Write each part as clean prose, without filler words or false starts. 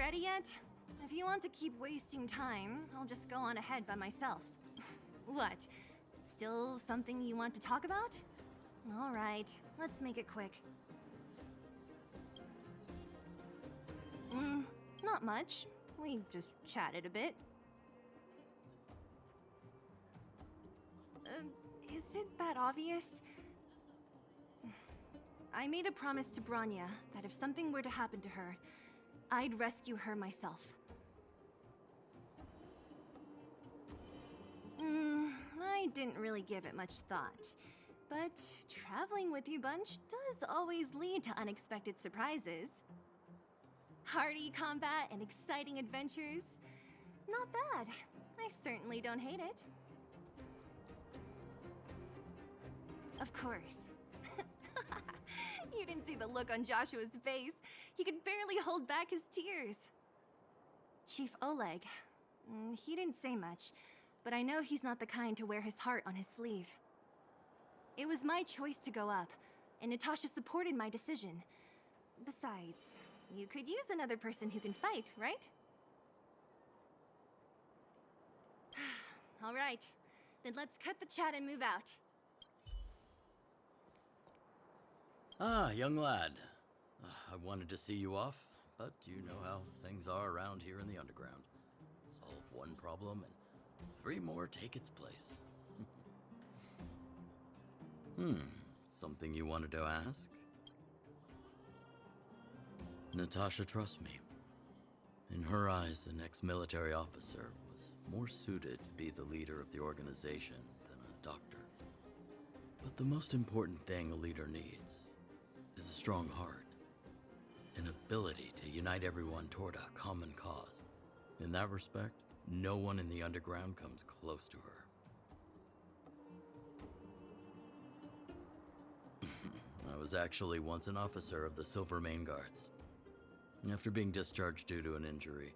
ready yet? If you want to keep wasting time, I'll just go on ahead by myself. What? Still something you want to talk about? Alright, let's make it quick. Not much. We just chatted a bit. Is it that obvious? I made a promise to Branya that if something were to happen to her, I'd rescue her myself. I didn't really give it much thought, but traveling with you bunch does always lead to unexpected surprises. Hearty combat and exciting adventures. Not bad. I certainly don't hate it. Of course. You didn't see the look on Joshua's face. He could barely hold back his tears. Chief Oleg. He didn't say much, but I know he's not the kind to wear his heart on his sleeve. It was my choice to go up, and Natasha supported my decision. Besides, you could use another person who can fight, right? All right, then let's cut the chat and move out. Ah, young lad. I wanted to see you off, but you know how things are around here in the underground. Solve one problem and 3 more take its place. Something you wanted to ask? Natasha trusts me. In her eyes, an ex-military officer was more suited to be the leader of the organization than a doctor. But the most important thing a leader needs is a strong heart, an ability to unite everyone toward a common cause. In that respect, no one in the underground comes close to her. I was actually once an officer of the Silverguards. After being discharged due to an injury,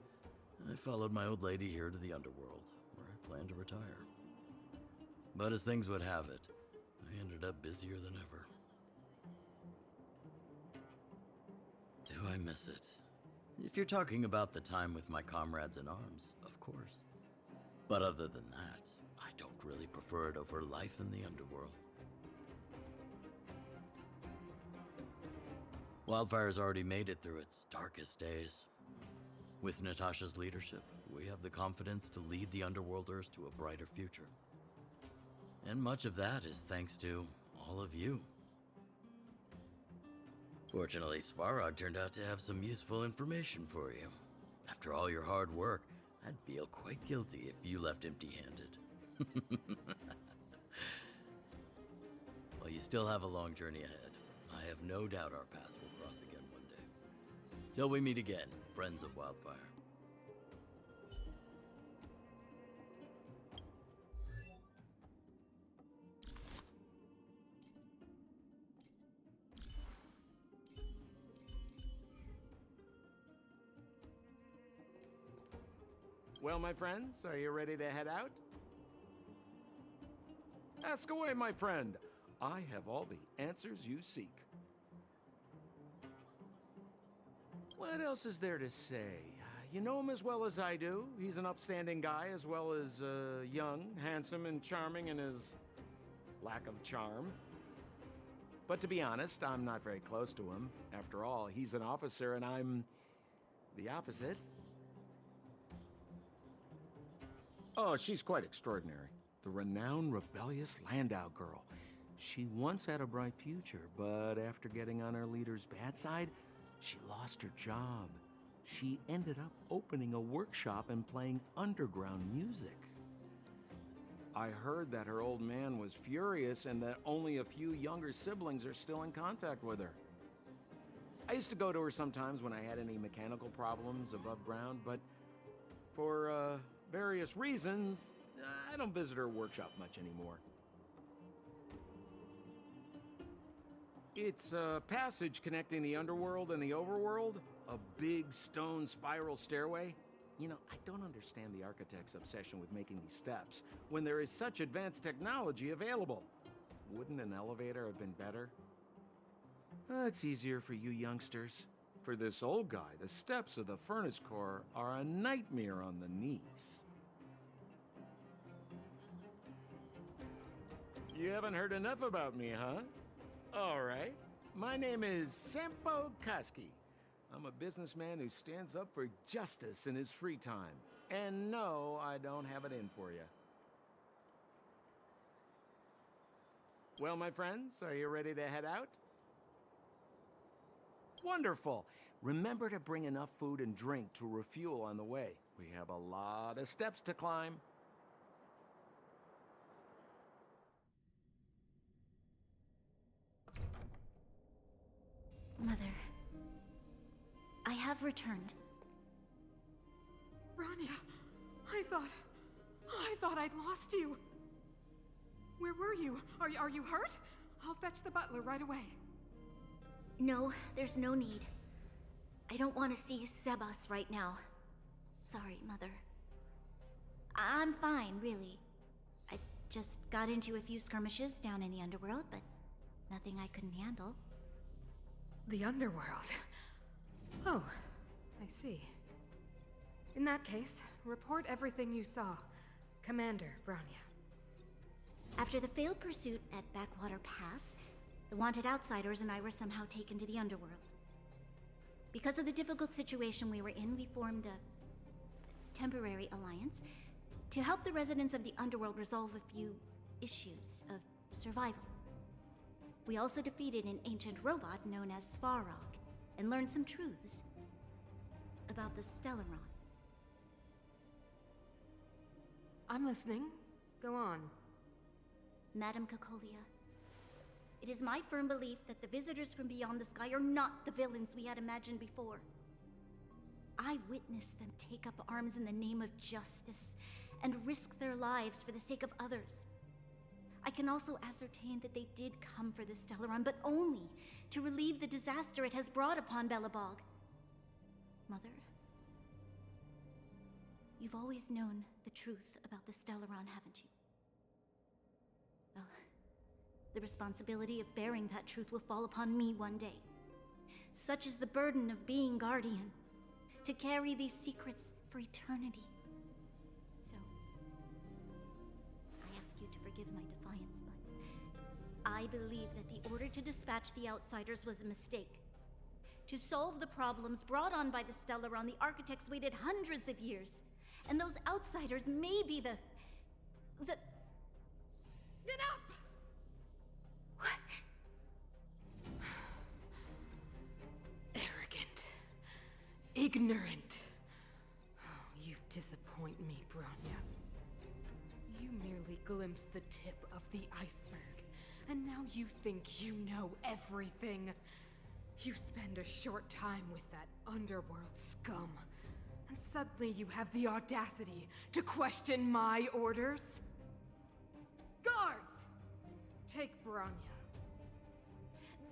I followed my old lady here to the underworld, where I plan to retire. But as things would have it, I ended up busier than ever. Do I miss it? If you're talking about the time with my comrades in arms, of course. But other than that, I don't really prefer it over life in the underworld. Wildfire's already made it through its darkest days. With Natasha's leadership, we have the confidence to lead the Underworlders to a brighter future. And much of that is thanks to all of you. Fortunately, Svarog turned out to have some useful information for you. After all your hard work, I'd feel quite guilty if you left empty-handed. Well, you still have a long journey ahead. I have no doubt our paths will cross again one day. Till we meet again, friends of Wildfire. Well, my friends, are you ready to head out? Ask away, my friend. I have all the answers you seek. What else is there to say? You know him as well as I do. He's an upstanding guy, as well as young, handsome, and charming in his lack of charm. But to be honest, I'm not very close to him. After all, he's an officer and I'm the opposite. Oh, she's quite extraordinary. The renowned rebellious Landau girl. She once had a bright future, but after getting on her leader's bad side, she lost her job. She ended up opening a workshop and playing underground music. I heard that her old man was furious and that only a few younger siblings are still in contact with her. I used to go to her sometimes when I had any mechanical problems above ground, but for various reasons, I don't visit her workshop much anymore. It's a passage connecting the underworld and the overworld, a big stone spiral stairway. You know, I don't understand the architect's obsession with making these steps when there is such advanced technology available. Wouldn't an elevator have been better? It's easier for you youngsters. For this old guy, the steps of the furnace core are a nightmare on the knees. You haven't heard enough about me, huh? All right. My name is Sampo Koski. I'm a businessman who stands up for justice in his free time. And no, I don't have it in for you. Well, my friends, are you ready to head out? Wonderful. Remember to bring enough food and drink to refuel on the way. We have a lot of steps to climb. Mother, I have returned. Bronya, I thought I'd lost you. Where were you? Are you hurt? I'll fetch the butler right away. No, there's no need. I don't want to see Sebas right now. Sorry, Mother. I'm fine, really. I just got into a few skirmishes down in the underworld, but nothing I couldn't handle. The underworld. Oh, I see. In that case, report everything you saw. Commander Bronya. After the failed pursuit at Backwater Pass, the wanted outsiders and I were somehow taken to the underworld. Because of the difficult situation we were in, we formed a temporary alliance to help the residents of the underworld resolve a few issues of survival. We also defeated an ancient robot known as Svarog and learned some truths about the Stellaron. I'm listening. Go on. Madam Cocolia, it is my firm belief that the visitors from beyond the sky are not the villains we had imagined before. I witnessed them take up arms in the name of justice and risk their lives for the sake of others. I can also ascertain that they did come for the Stellaron, but only to relieve the disaster it has brought upon Belobog. Mother, you've always known the truth about the Stellaron, haven't you? Well, the responsibility of bearing that truth will fall upon me one day. Such is the burden of being Guardian, to carry these secrets for eternity. So, I ask you to forgive my defiance, but I believe that the order to dispatch the Outsiders was a mistake. To solve the problems brought on by the Stellaron, the architects waited hundreds of years. And those Outsiders may be the... Enough! Arrogant. Ignorant. Oh, you disappoint me, Bronya. You merely glimpsed the tip of the iceberg, and now you think you know everything. You spend a short time with that underworld scum, and suddenly you have the audacity to question my orders? Guards! Take Bronya.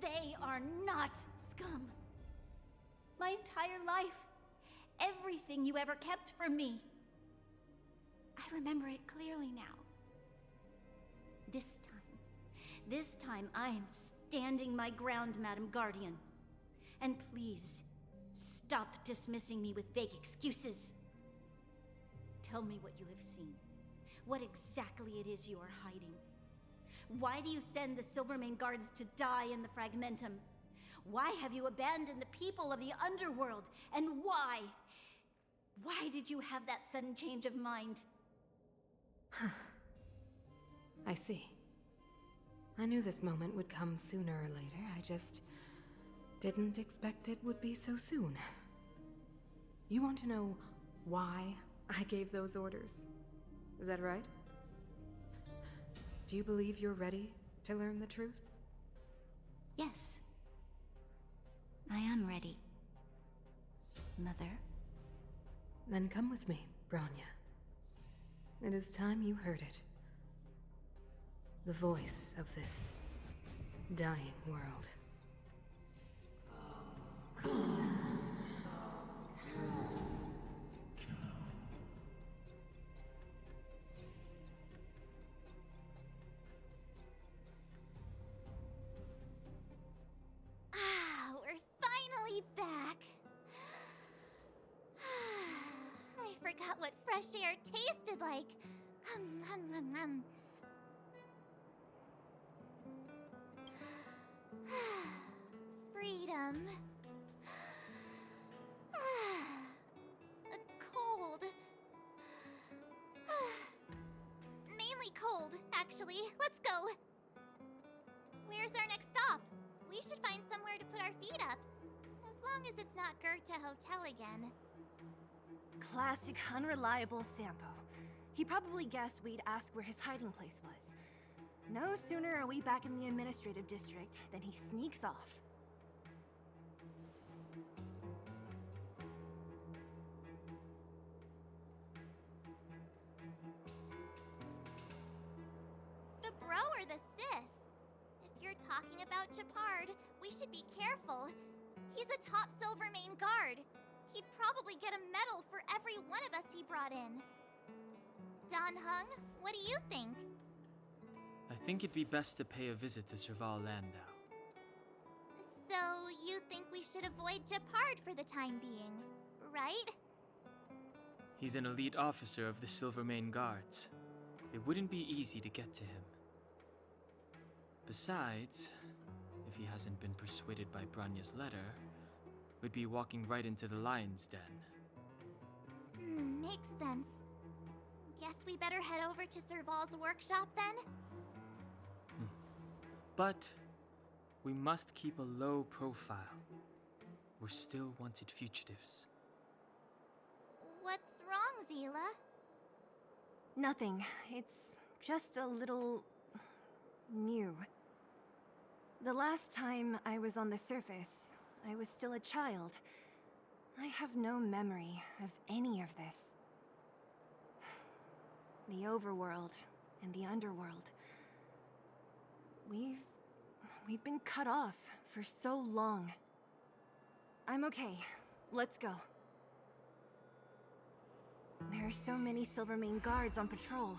They are not scum. My entire life, everything you ever kept from me. I remember it clearly now. This time I am standing my ground, Madam Guardian. And please, stop dismissing me with vague excuses. Tell me what you have seen. What exactly it is you are hiding. Why do you send the Silvermane guards to die in the Fragmentum? Why have you abandoned the people of the underworld? And why? Why did you have that sudden change of mind? I see. I knew this moment would come sooner or later. I just didn't expect it would be so soon. You want to know why I gave those orders? Is that right? Do you believe you're ready to learn the truth? Yes. I am ready. Mother? Then come with me, Bronya. It is time you heard it. The voice of this dying world. We're finally back. fresh air tasted like. Freedom. Cold. Mainly cold, actually. Let's go. Where's our next stop? We should find somewhere to put our feet up. As long as it's not Goethe Hotel again. Classic unreliable Sampo. He probably guessed we'd ask where his hiding place was. No sooner are we back in the administrative district than he sneaks off. The bro or the sis? If you're talking about Japard, we should be careful. He's a top Silvermane guard. He'd probably get a medal for every one of us he brought in. Don Hung, what do you think? I think it'd be best to pay a visit to Serval Landau. So, you think we should avoid Japard for the time being, right? He's an elite officer of the Silvermane Guards. It wouldn't be easy to get to him. Besides, if he hasn't been persuaded by Branya's letter, we'd be walking right into the lion's den. Makes sense. Guess we better head over to Serval's workshop then? But we must keep a low profile. We're still wanted fugitives. What's wrong, Zila? Nothing. It's just a little... new. The last time I was on the surface, I was still a child. I have no memory of any of this. The overworld and the underworld. We've been cut off for so long. I'm okay. Let's go. There are so many Silvermane guards on patrol.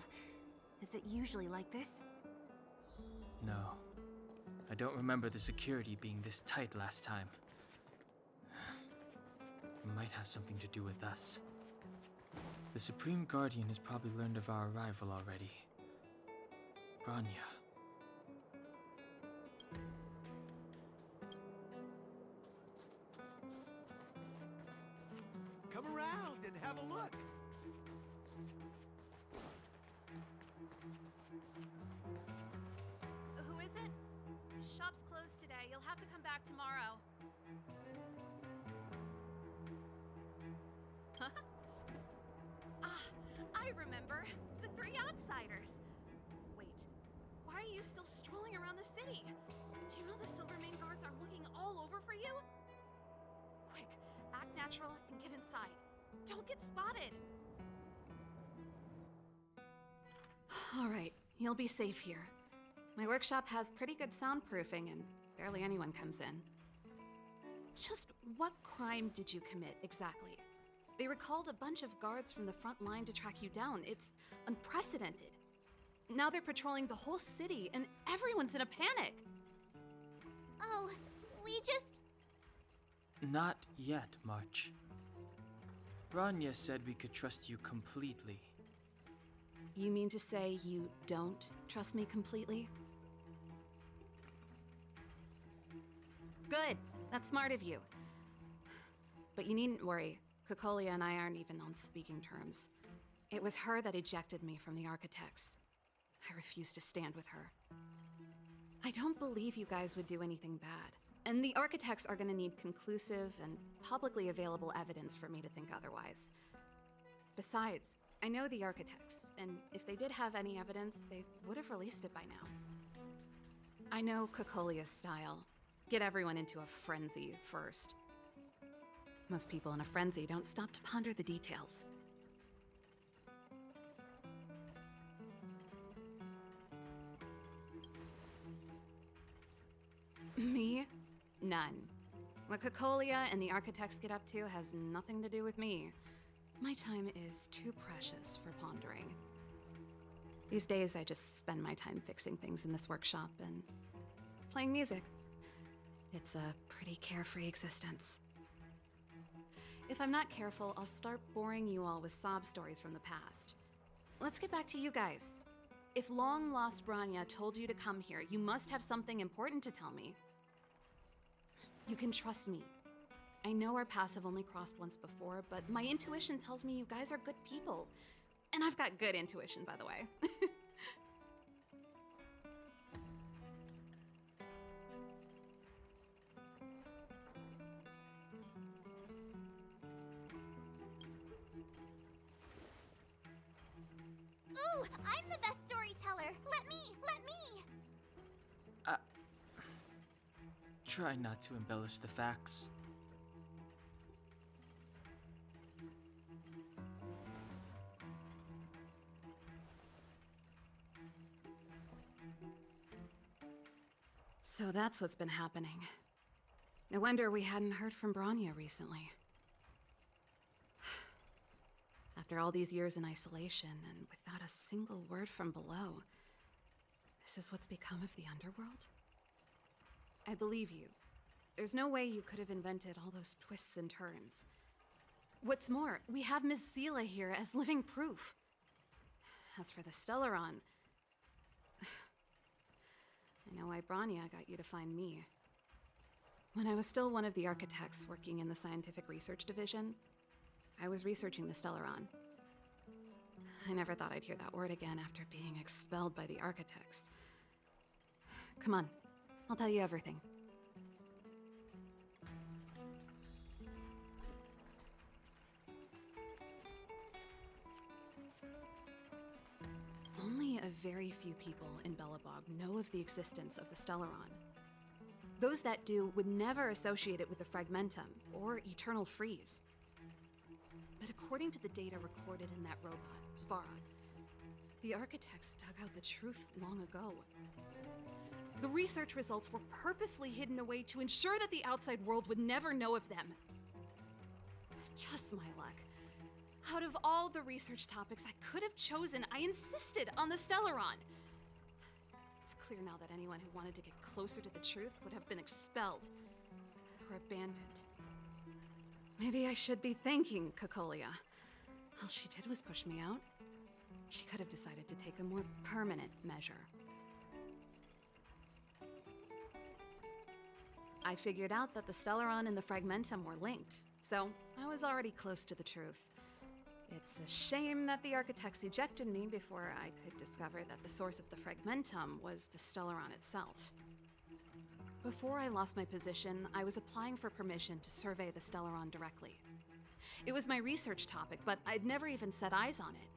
Is it usually like this? No. I don't remember the security being this tight last time. It might have something to do with us. The Supreme Guardian has probably learned of our arrival already. Branya. Come around and have a look. Who is it? Shop's closed today. You'll have to come back tomorrow. I remember. The three outsiders. Wait, why are you still strolling around the city? Do you know the Silvermane guards are looking all over for you? Quick, act natural and get inside. Don't get spotted. All right, you'll be safe here. My workshop has pretty good soundproofing and barely anyone comes in. Just what crime did you commit exactly? They recalled a bunch of guards from the front line to track you down. It's unprecedented. Now they're patrolling the whole city and everyone's in a panic. Oh, we just... Not yet, March. Branya said we could trust you completely. You mean to say you don't trust me completely? Good. That's smart of you. But you needn't worry. Kokolia and I aren't even on speaking terms. It was her that ejected me from the Architects. I refuse to stand with her. I don't believe you guys would do anything bad. And the Architects are gonna need conclusive and publicly available evidence for me to think otherwise. Besides, I know the Architects, and if they did have any evidence, they would have released it by now. I know Kokolia's style. Get everyone into a frenzy first. Most people in a frenzy don't stop to ponder the details. Me? None. What Kokolia and the Architects get up to has nothing to do with me. My time is too precious for pondering. These days, I just spend my time fixing things in this workshop and playing music. It's a pretty carefree existence. If I'm not careful, I'll start boring you all with sob stories from the past. Let's get back to you guys. If long-lost Branya told you to come here, you must have something important to tell me. You can trust me. I know our paths have only crossed once before, but my intuition tells me you guys are good people. And I've got good intuition, by the way. Ooh, I'm the best storyteller. Let me. Try not to embellish the facts. So that's what's been happening. No wonder we hadn't heard from Branya recently. After all these years in isolation and without a single word from below, this is what's become of the underworld? I believe you. There's no way you could have invented all those twists and turns. What's more, we have Miss Zila here as living proof. As for the Stellaron, I know why Branya got you to find me. When I was still one of the architects working in the scientific research division, I was researching the Stellaron. I never thought I'd hear that word again after being expelled by the architects. Come on, I'll tell you everything. Only a very few people in Belobog know of the existence of the Stellaron. Those that do would never associate it with the Fragmentum or Eternal Freeze. But according to the data recorded in that robot, Svarog, the architects dug out the truth long ago. The research results were purposely hidden away to ensure that the outside world would never know of them. Just my luck. Out of all the research topics I could have chosen, I insisted on the Stellaron. It's clear now that anyone who wanted to get closer to the truth would have been expelled or abandoned. Maybe I should be thanking Cocolia. All she did was push me out. She could have decided to take a more permanent measure. I figured out that the Stellaron and the Fragmentum were linked, so I was already close to the truth. It's a shame that the architects ejected me before I could discover that the source of the Fragmentum was the Stellaron itself. Before I lost my position, I was applying for permission to survey the Stellaron directly. It was my research topic, but I'd never even set eyes on it.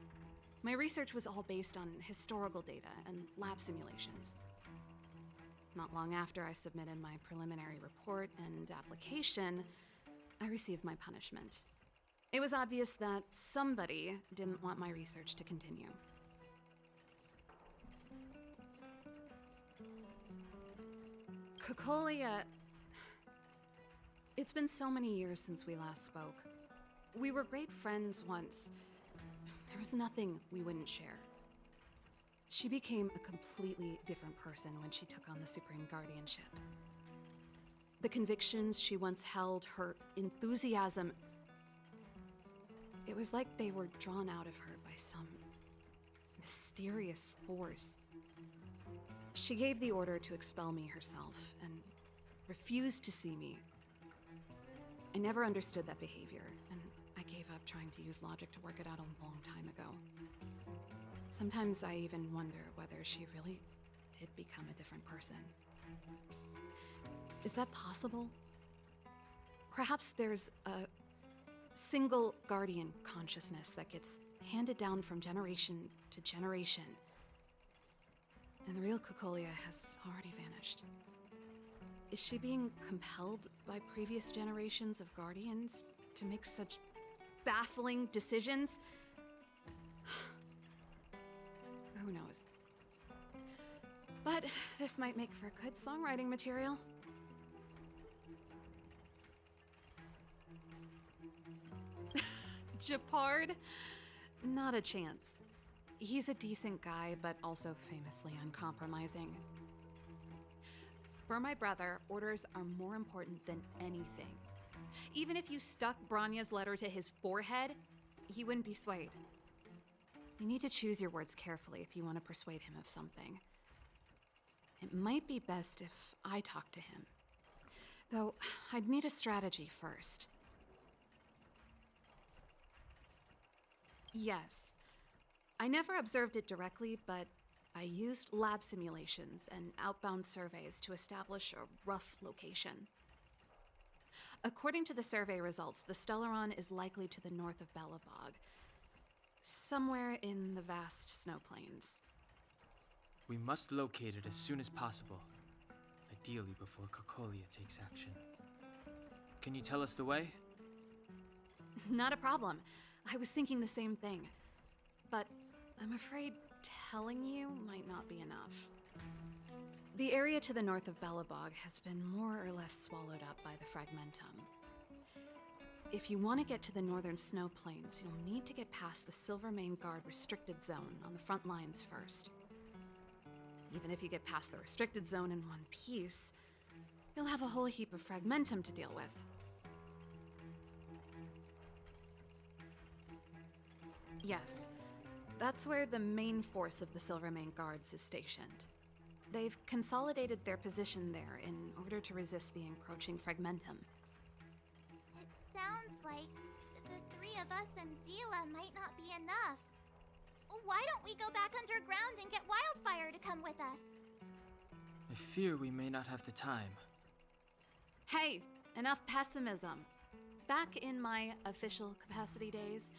My research was all based on historical data and lab simulations. Not long after I submitted my preliminary report and application, I received my punishment. It was obvious that somebody didn't want my research to continue. Cocolia... It's been so many years since we last spoke. We were great friends once. There was nothing we wouldn't share. She became a completely different person when she took on the Supreme Guardianship. The convictions she once held, her enthusiasm... It was like they were drawn out of her by some mysterious force. She gave the order to expel me herself and refused to see me. I never understood that behavior, and I gave up trying to use logic to work it out a long time ago. Sometimes I even wonder whether she really did become a different person. Is that possible? Perhaps there's a single guardian consciousness that gets handed down from generation to generation. And the real Cocolia has already vanished. Is she being compelled by previous generations of guardians to make such baffling decisions? Who knows? But this might make for good songwriting material. Japard? Not a chance. He's a decent guy, but also famously uncompromising. For my brother, orders are more important than anything. Even if you stuck Bronya's letter to his forehead, he wouldn't be swayed. You need to choose your words carefully if you want to persuade him of something. It might be best if I talk to him. Though, I'd need a strategy first. Yes. I never observed it directly, but I used lab simulations and outbound surveys to establish a rough location. According to the survey results, the Stellaron is likely to the north of Belobog, somewhere in the vast snow plains. We must locate it as soon as possible, ideally before Cocolia takes action. Can you tell us the way? Not a problem. I was thinking the same thing. But I'm afraid telling you might not be enough. The area to the north of Belobog has been more or less swallowed up by the Fragmentum. If you want to get to the northern snow plains, you'll need to get past the Silverguard Guard restricted zone on the front lines first. Even if you get past the restricted zone in one piece, you'll have a whole heap of Fragmentum to deal with. Yes, that's where the main force of the Silverguard Guards is stationed. They've consolidated their position there in order to resist the encroaching Fragmentum. It sounds like the three of us and Zila might not be enough. Why don't we go back underground and get Wildfire to come with us? I fear we may not have the time. Hey, enough pessimism. Back in my official capacity days,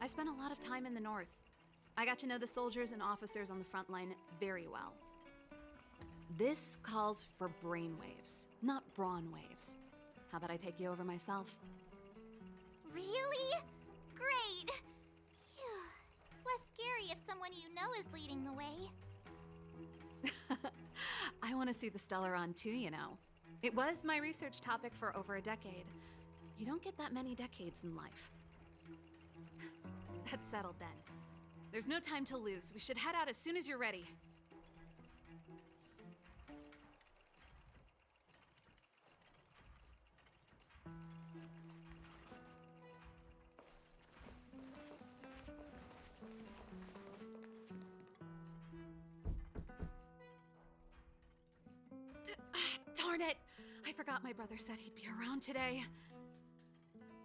I spent a lot of time in the north. I got to know the soldiers and officers on the front line very well. This calls for brainwaves, not brawn waves. How about I take you over myself? Really? Great! Phew. It's less scary if someone you know is leading the way. I want to see the Stellaron too, you know. It was my research topic for over a decade. You don't get that many decades in life. That's settled then. There's no time to lose. We should head out as soon as you're ready. Darn it! I forgot my brother said he'd be around today.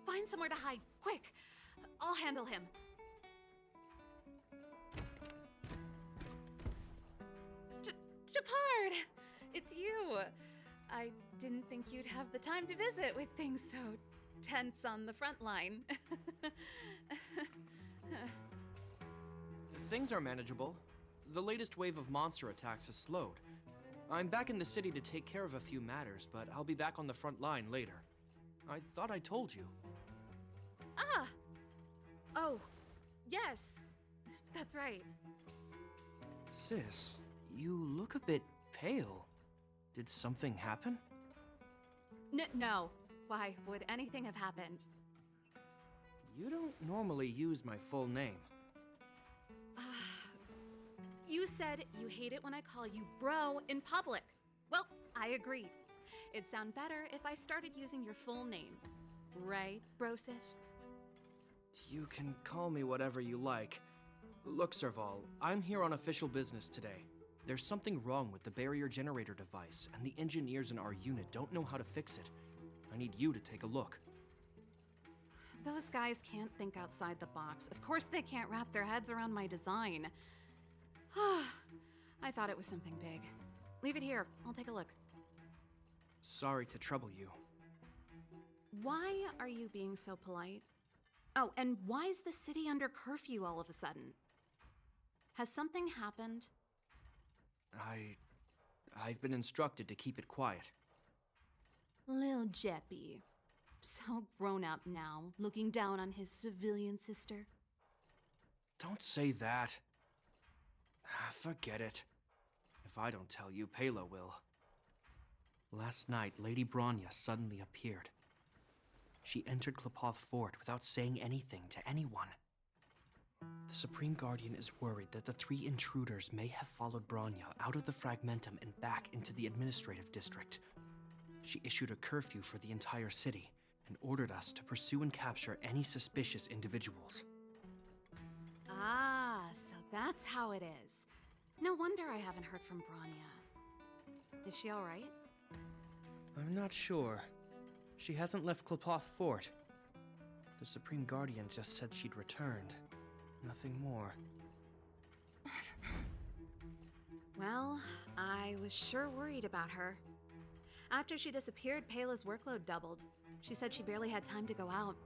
Find somewhere to hide, quick! I'll handle him. Shepard! It's you! I didn't think you'd have the time to visit with things so tense on the front line. Things are manageable. The latest wave of monster attacks has slowed. I'm back in the city to take care of a few matters, but I'll be back on the front line later. I thought I told you. Ah! Oh, yes. That's right. Sis, you look a bit pale. Did something happen? No. Why would anything have happened? You don't normally use my full name. You said you hate it when I call you bro in public. Well, I agree. It'd sound better if I started using your full name. Right, Brosif? You can call me whatever you like. Look, Serval, I'm here on official business today. There's something wrong with the barrier generator device, and the engineers in our unit don't know how to fix it. I need you to take a look. Those guys can't think outside the box. Of course they can't wrap their heads around my design. I thought it was something big. Leave it here. I'll take a look. Sorry to trouble you. Why are you being so polite? Oh, and why is the city under curfew all of a sudden? Has something happened? I've been instructed to keep it quiet. Lil Jeppy. So grown up now, looking down on his civilian sister. Don't say that. Forget it. If I don't tell you, Pela will. Last night, Lady Bronya suddenly appeared. She entered Klapoth Fort without saying anything to anyone. The Supreme Guardian is worried that the three intruders may have followed Bronya out of the Fragmentum and back into the administrative district. She issued a curfew for the entire city, and ordered us to pursue and capture any suspicious individuals. Ah, so that's how it is. No wonder I haven't heard from Bronya. Is she alright? I'm not sure. She hasn't left Klapoth Fort. The Supreme Guardian just said she'd returned. Nothing more. Well, I was sure worried about her. After she disappeared, Pela's workload doubled. She said she barely had time to go out.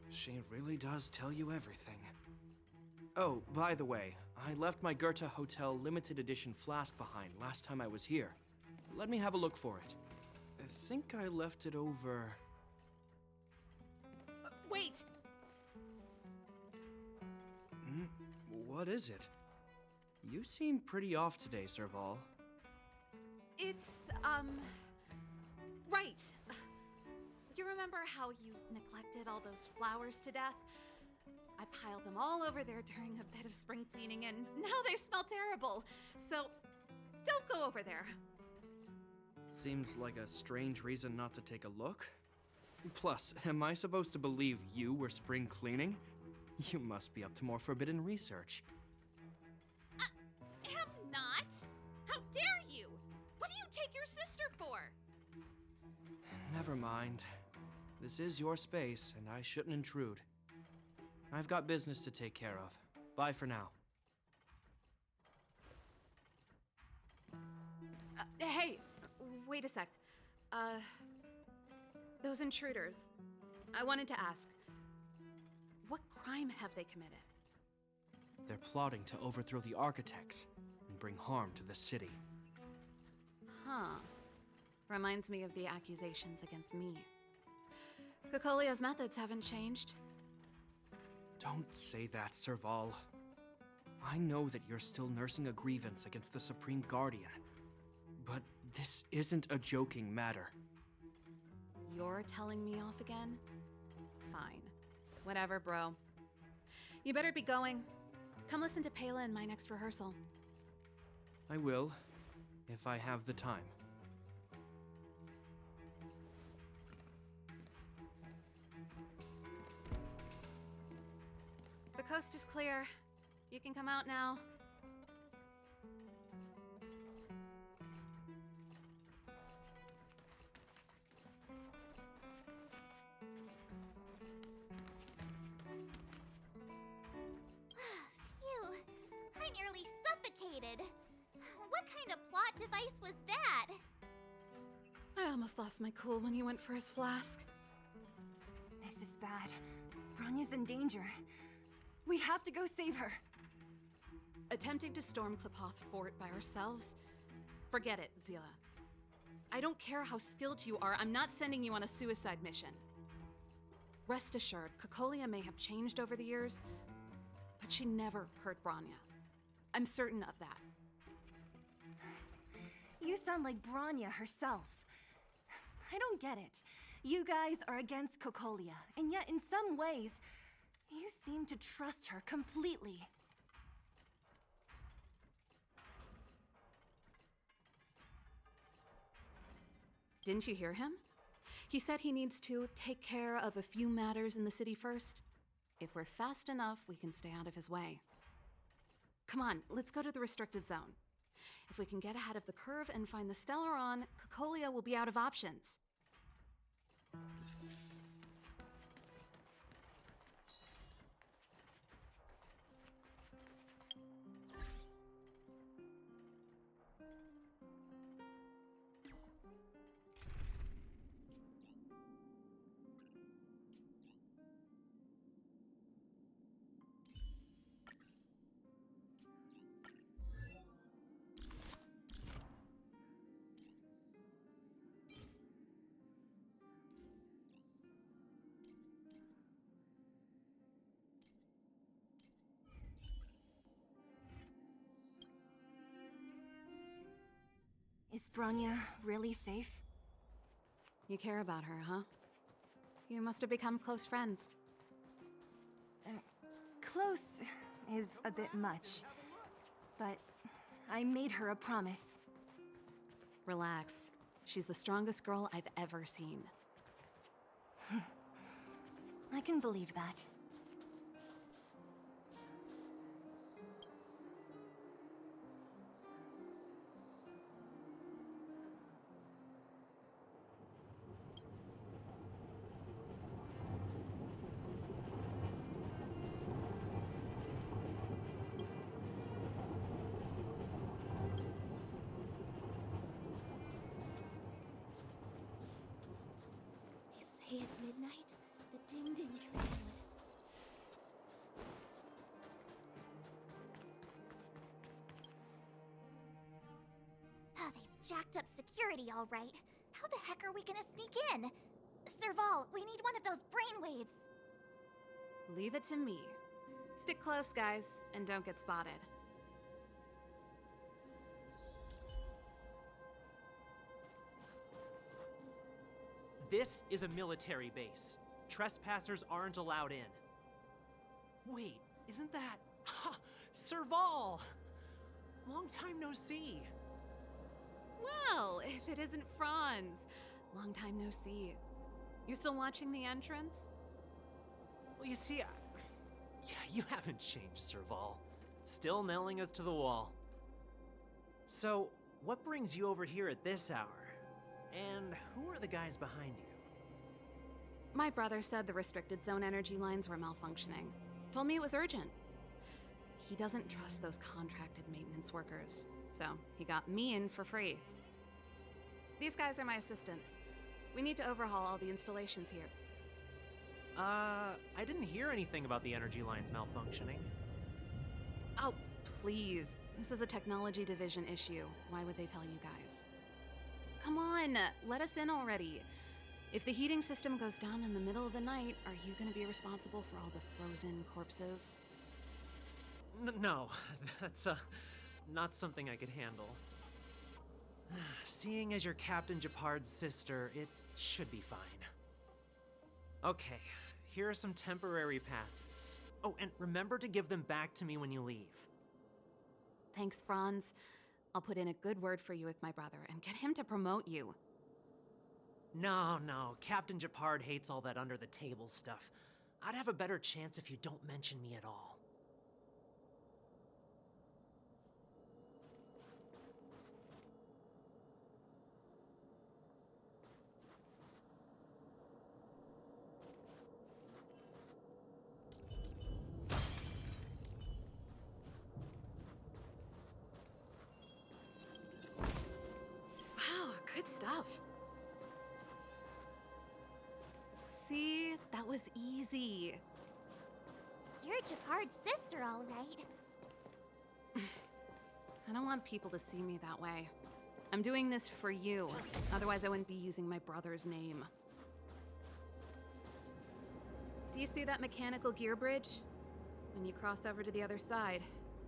She really does tell you everything. Oh, by the way, I left my Goethe Hotel limited edition flask behind last time I was here. Let me have a look for it. I think I left it over... Wait! What is it? You seem pretty off today, Serval. It's, right. You remember how you neglected all those flowers to death? I piled them all over there during a bit of spring cleaning, and now they smell terrible. So, don't go over there. Seems like a strange reason not to take a look. Plus, am I supposed to believe you were spring cleaning? You must be up to more forbidden research. Am not! How dare you! What do you take your sister for? Never mind. This is your space, and I shouldn't intrude. I've got business to take care of. Bye for now. Hey, wait a sec. Those intruders. I wanted to ask, what crime have they committed? They're plotting to overthrow the architects and bring harm to the city. Huh. Reminds me of the accusations against me. Kokolia's methods haven't changed. Don't say that, Serval. I know that you're still nursing a grievance against the Supreme Guardian, but this isn't a joking matter. You're telling me off again? Fine. Whatever, bro. You better be going. Come listen to Pela in my next rehearsal. I will, if I have the time. The coast is clear. You can come out now. Phew, I nearly suffocated. What kind of plot device was that? I almost lost my cool when he went for his flask. This is bad. Bronya's in danger. We have to go save her. Attempting to storm Klapoth Fort by ourselves? Forget it, Zila. I don't care how skilled you are, I'm not sending you on a suicide mission. Rest assured, Kokolia may have changed over the years, but she never hurt Bronya. I'm certain of that. You sound like Bronya herself. I don't get it. You guys are against Kokolia, and yet in some ways, you seem to trust her completely. Didn't you hear him? He said he needs to take care of a few matters in the city first. If we're fast enough, we can stay out of his way. Come on, let's go to the restricted zone. If we can get ahead of the curve and find the Stellaron, Kokolia will be out of options. Is Bronya really safe? You care about her, huh? You must have become close friends. Close is a bit much, but I made her a promise. Relax. She's the strongest girl I've ever seen. I can believe that. They say at midnight, the ding-ding train would... They've jacked up security, all right. How the heck are we gonna sneak in? Serval, we need one of those brainwaves. Leave it to me. Stick close, guys, and don't get spotted. This is a military base. Trespassers aren't allowed in. Wait, isn't that... Ha! Serval! Long time no see. Well, if it isn't Franz. Long time no see. You still watching the entrance? Well, you see, you haven't changed, Serval. Still nailing us to the wall. So, what brings you over here at this hour? And who are the guys behind you? My brother said the restricted zone energy lines were malfunctioning. Told me it was urgent. He doesn't trust those contracted maintenance workers, so he got me in for free. These guys are my assistants. We need to overhaul all the installations here. I didn't hear anything about the energy lines malfunctioning. Oh, please. This is a technology division issue. Why would they tell you guys? Come on, let us in already. If the heating system goes down in the middle of the night, are you gonna be responsible for all the frozen corpses? No, that's, not something I could handle. Seeing as you're Captain Japard's sister, it should be fine. Okay, here are some temporary passes. Oh, and remember to give them back to me when you leave. Thanks, Franz. I'll put in a good word for you with my brother and get him to promote you. No, Captain Japard hates all that under-the-table stuff. I'd have a better chance if you don't mention me at all. Wow, good stuff. See, that was easy. You're Japard's sister, all right. I don't want people to see me that way. I'm doing this for you. Otherwise, I wouldn't be using my brother's name. Do you see that mechanical gear bridge? When you cross over to the other side,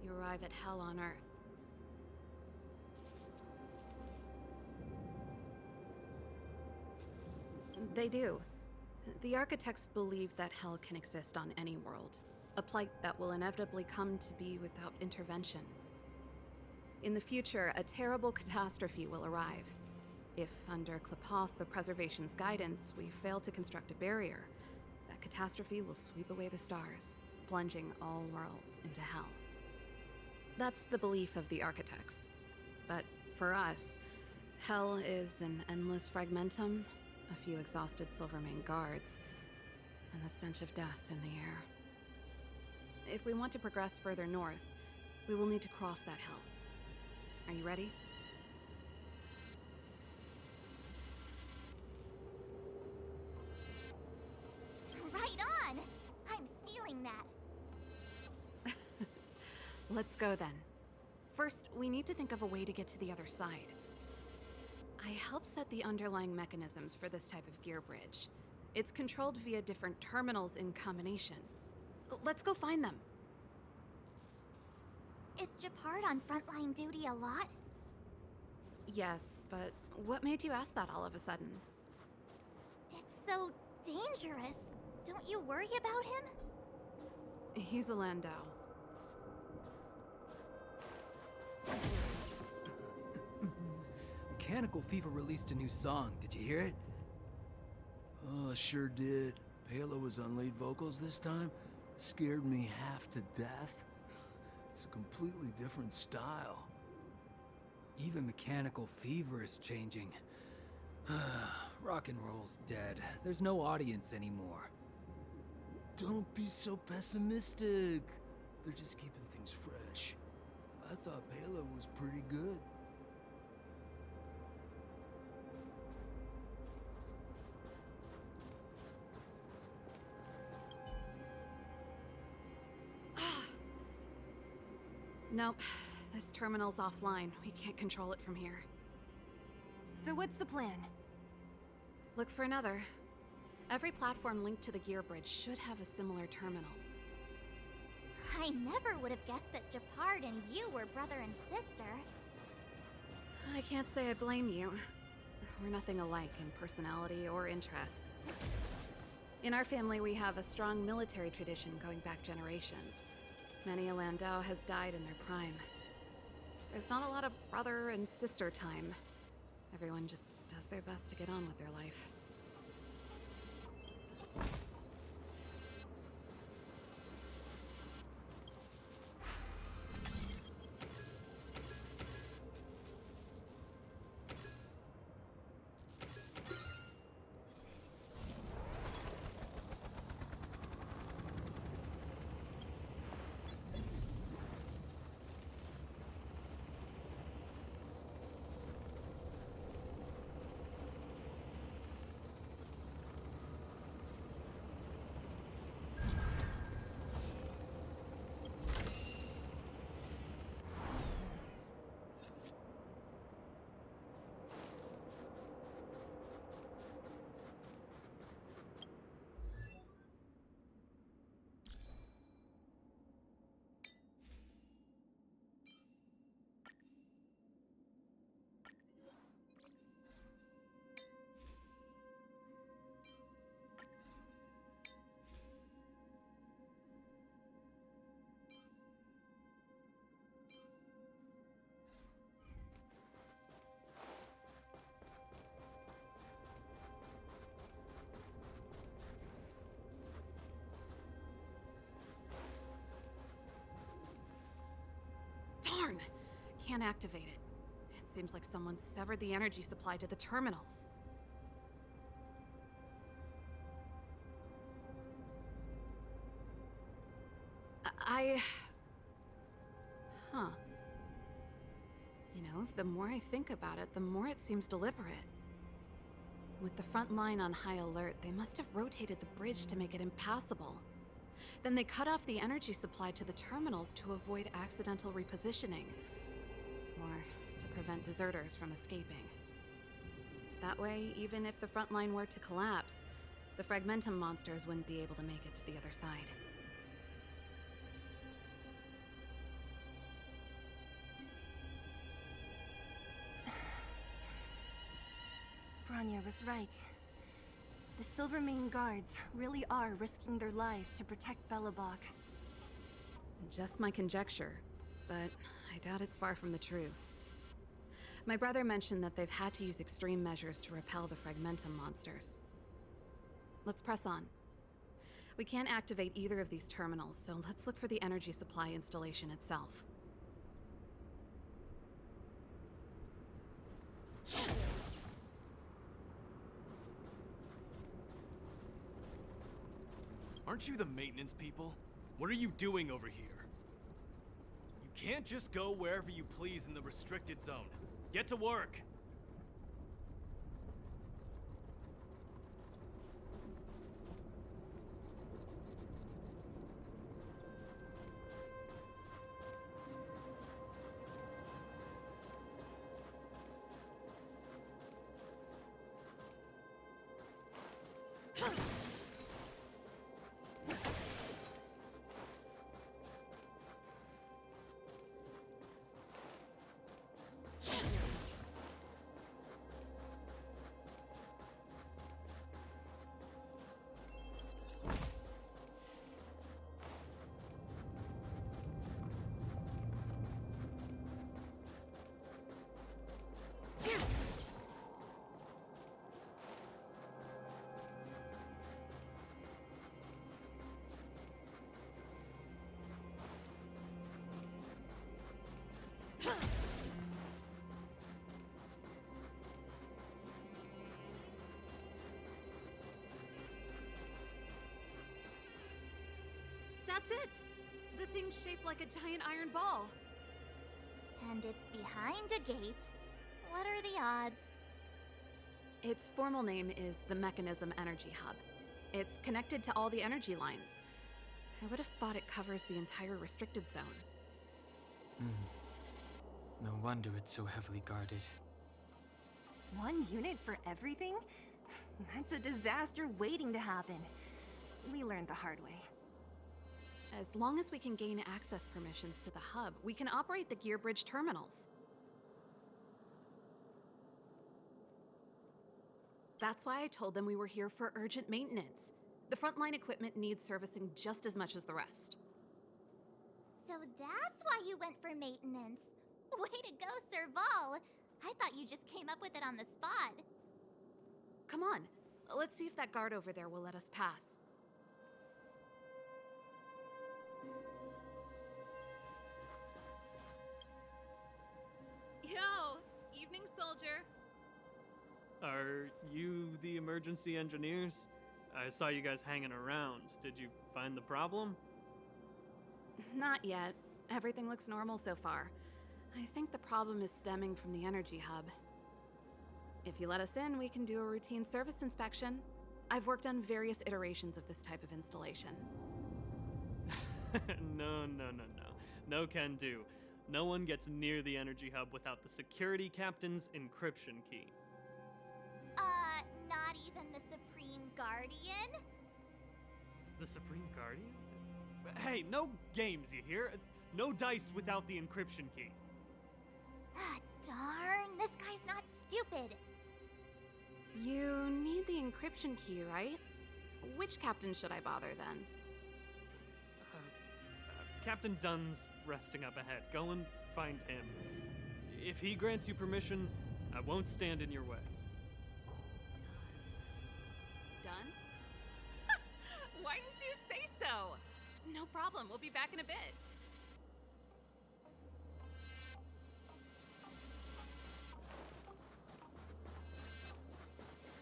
you arrive at Hell on Earth. They do. The architects believe that Hell can exist on any world, a plight that will inevitably come to be without intervention. In the future, a terrible catastrophe will arrive. If, under Klapoth the Preservation's guidance, we fail to construct a barrier, that catastrophe will sweep away the stars, plunging all worlds into Hell. That's the belief of the architects. But for us, Hell is an endless fragmentum, a few exhausted Silvermane guards, and the stench of death in the air. If we want to progress further north, we will need to cross that Hell. Are you ready? Right on! I'm stealing that. Let's go then. First, we need to think of a way to get to the other side. I helped set the underlying mechanisms for this type of gear bridge. It's controlled via different terminals in combination. Let's go find them. Is Japard on frontline duty a lot? Yes, but what made you ask that all of a sudden? It's so dangerous. Don't you worry about him? He's a Landau. Mechanical Fever released a new song. Did you hear it? Oh, sure did. Palo was on lead vocals this time. Scared me half to death. It's a completely different style. Even Mechanical Fever is changing. Rock and roll's dead. There's no audience anymore. Don't be so pessimistic. They're just keeping things fresh. I thought Palo was pretty good. Nope. This terminal's offline. We can't control it from here. So what's the plan? Look for another. Every platform linked to the gear bridge should have a similar terminal. I never would have guessed that Japard and you were brother and sister. I can't say I blame you. We're nothing alike in personality or interests. In our family, we have a strong military tradition going back generations. Many a Landau has died in their prime. There's not a lot of brother and sister time. Everyone just does their best to get on with their life. Darn! Can't activate it. It seems like someone severed the energy supply to the terminals. Huh. You know, the more I think about it, the more it seems deliberate. With the front line on high alert, they must have rotated the bridge to make it impassable. Then they cut off the energy supply to the terminals to avoid accidental repositioning. Or to prevent deserters from escaping. That way, even if the front line were to collapse, the Fragmentum monsters wouldn't be able to make it to the other side. Bronya was right. The Silvermane guards really are risking their lives to protect Belobog. Just my conjecture, but I doubt it's far from the truth. My brother mentioned that they've had to use extreme measures to repel the Fragmentum monsters. Let's press on. We can't activate either of these terminals, so let's look for the energy supply installation itself. Aren't you the maintenance people? What are you doing over here? You can't just go wherever you please in the restricted zone. Get to work! That's it! The thing's shaped like a giant iron ball. And it's behind a gate. What are the odds? Its formal name is the Mechanism Energy Hub. It's connected to all the energy lines. I would have thought it covers the entire restricted zone. No wonder it's so heavily guarded. One unit for everything? That's a disaster waiting to happen. We learned the hard way. As long as we can gain access permissions to the hub, we can operate the gear bridge terminals. That's why I told them we were here for urgent maintenance. The frontline equipment needs servicing just as much as the rest. So that's why you went for maintenance. Way to go, Serval! I thought you just came up with it on the spot. Come on, let's see if that guard over there will let us pass. Yo! Evening, soldier. Are you the emergency engineers? I saw you guys hanging around. Did you find the problem? Not yet. Everything looks normal so far. I think the problem is stemming from the energy hub. If you let us in, we can do a routine service inspection. I've worked on various iterations of this type of installation. No. No can do. No one gets near the energy hub without the security captain's encryption key. Not even the Supreme Guardian? The Supreme Guardian? Hey, no games, you hear? No dice without the encryption key. Ah, darn, this guy's not stupid. You need the encryption key, right? Which captain should I bother then? Captain Dunn's resting up ahead. Go and find him. If he grants you permission, I won't stand in your way. Done? Why didn't you say so? No problem, we'll be back in a bit.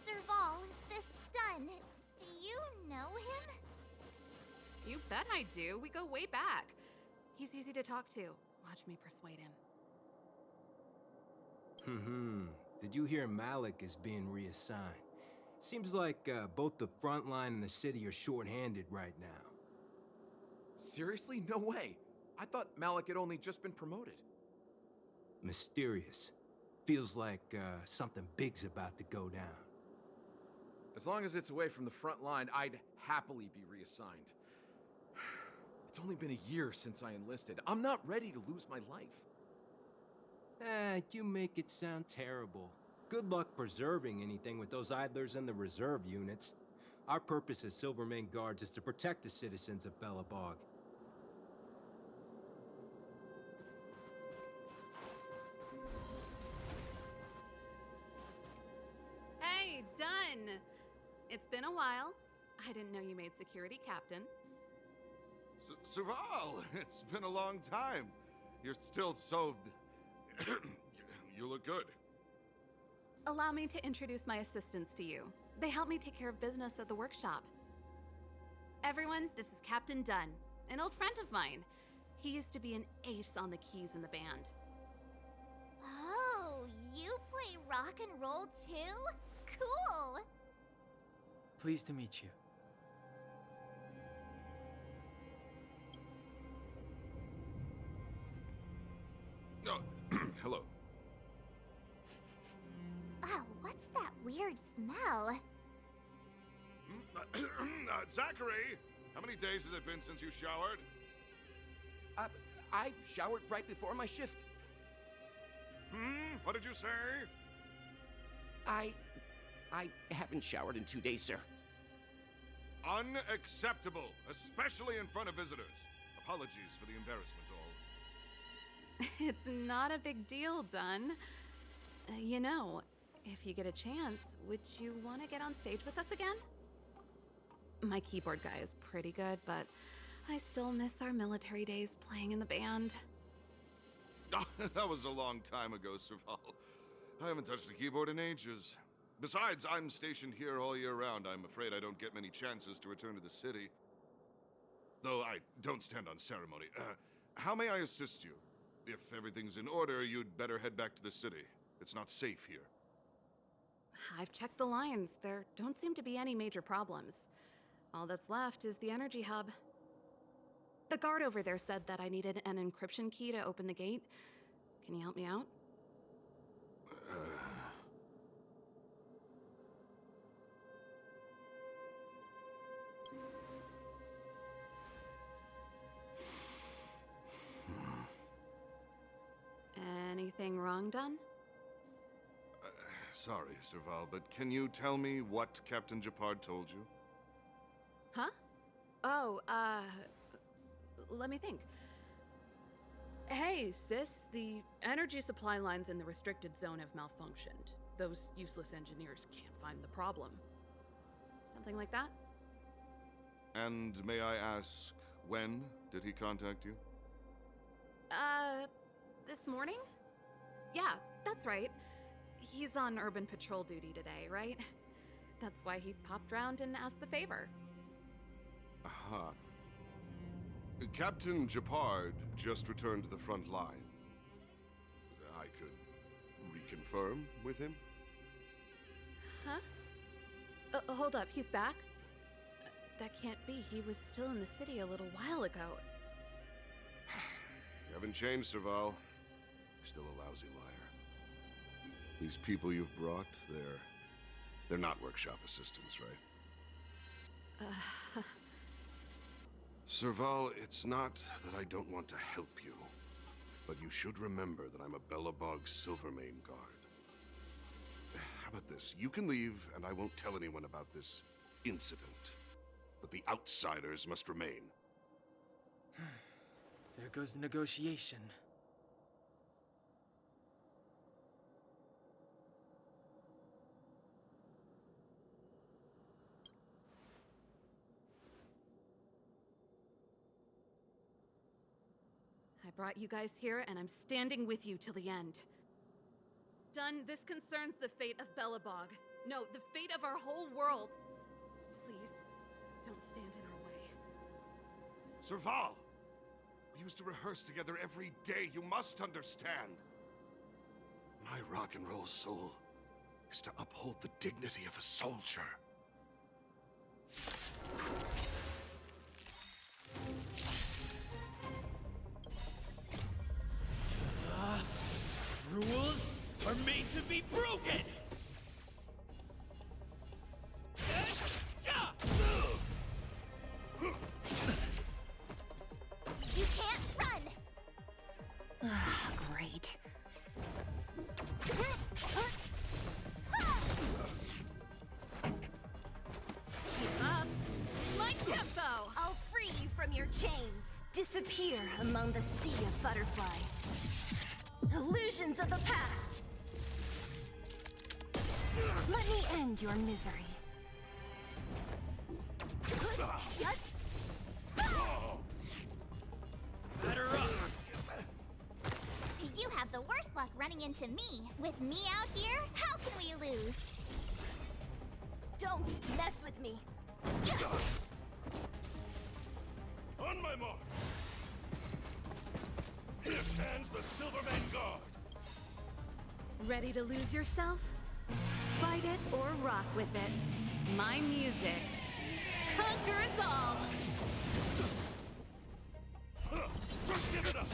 Serval, this Dunn, do you know him? You bet I do. We go way back. He's easy to talk to. Watch me persuade him. Did you hear Malik is being reassigned? Seems like both the Frontline and the city are short-handed right now. Seriously? No way. I thought Malik had only just been promoted. Mysterious. Feels like something big's about to go down. As long as it's away from the front line, I'd happily be reassigned. It's only been a year since I enlisted. I'm not ready to lose my life. You make it sound terrible. Good luck preserving anything with those idlers and the reserve units. Our purpose as Silvermane Guards is to protect the citizens of Belobog. Hey, Dunn! It's been a while. I didn't know you made security captain. Serval, it's been a long time. You're still so... You look good. Allow me to introduce my assistants to you. They help me take care of business at the workshop. Everyone, this is Captain Dunn, an old friend of mine. He used to be an ace on the keys in the band. Oh, you play rock and roll too? Cool! Pleased to meet you. Hello. Oh, what's that weird smell? Zachary! How many days has it been since you showered? I showered right before my shift. What did you say? I haven't showered in 2 days, sir. Unacceptable, especially in front of visitors. Apologies for the embarrassment, all. It's not a big deal, Dunn. You know, if you get a chance, would you want to get on stage with us again? My keyboard guy is pretty good, but I still miss our military days playing in the band. That was a long time ago, Serval. I haven't touched a keyboard in ages. Besides, I'm stationed here all year round. I'm afraid I don't get many chances to return to the city. though I don't stand on ceremony. How may I assist you? If everything's in order, you'd better head back to the city. It's not safe here. I've checked the lines. There don't seem to be any major problems. All that's left is the energy hub. The guard over there said that I needed an encryption key to open the gate. Can you help me out? Anything wrong done? Sorry, Serval, but can you tell me what Captain Japard told you? Huh? Oh, let me think. Hey, sis, the energy supply lines in the restricted zone have malfunctioned. Those useless engineers can't find the problem. Something like that? And may I ask, when did he contact you? This morning? Yeah, that's right. He's on urban patrol duty today, right? That's why he popped round and asked the favor. Aha. Captain Japard just returned to the front line. I could reconfirm with him? Huh? Hold up, he's back? That can't be. He was still in the city a little while ago. You haven't changed, Serval. You're still a lousy liar. These people you've brought, they're not workshop assistants, right? Serval, it's not that I don't want to help you, but you should remember that I'm a Belobog Silvermane guard. How about this? You can leave, and I won't tell anyone about this incident. But the outsiders must remain. There goes the negotiation. I brought you guys here, and I'm standing with you till the end. Done, this concerns the fate of Belobog. No, the fate of our whole world. Please, don't stand in our way. Serval! We used to rehearse together every day, you must understand. My rock and roll soul is to uphold the dignity of a soldier. Rules are made to be broken! You can't run! Great. Keep up. My tempo! I'll free you from your chains. Disappear among the sea of butterflies. Illusions of the past! Let me end your misery. Batter up! You have the worst luck running into me. With me out here, how can we lose? Don't mess with me. On my mark! Here stands the Silvermane Guard! Ready to lose yourself? Fight it or rock with it. My music conquers all! Just give it up!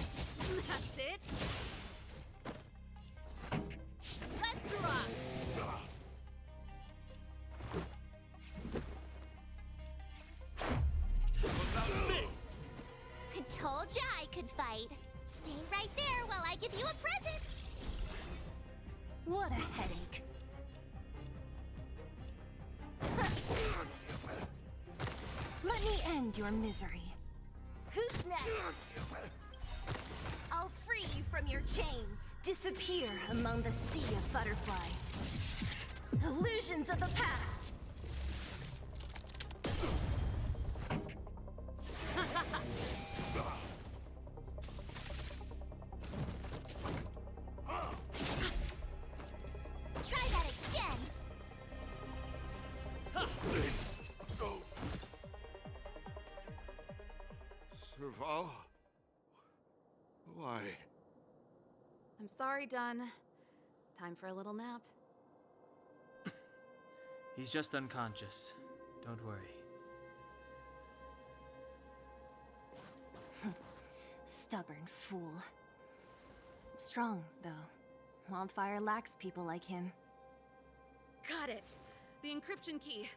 That's it? Let's rock! I told ya I could fight. Stay right there while I give you a present. What a headache. Let me end your misery. Who's next? I'll free you from your chains. Disappear among the sea of butterflies. Illusions of the past. Try that again. Serval? Why? I'm sorry, Dunn. Time for a little nap. He's just unconscious. Don't worry. Stubborn fool. Strong, though. Wildfire lacks people like him. Got it! The encryption key.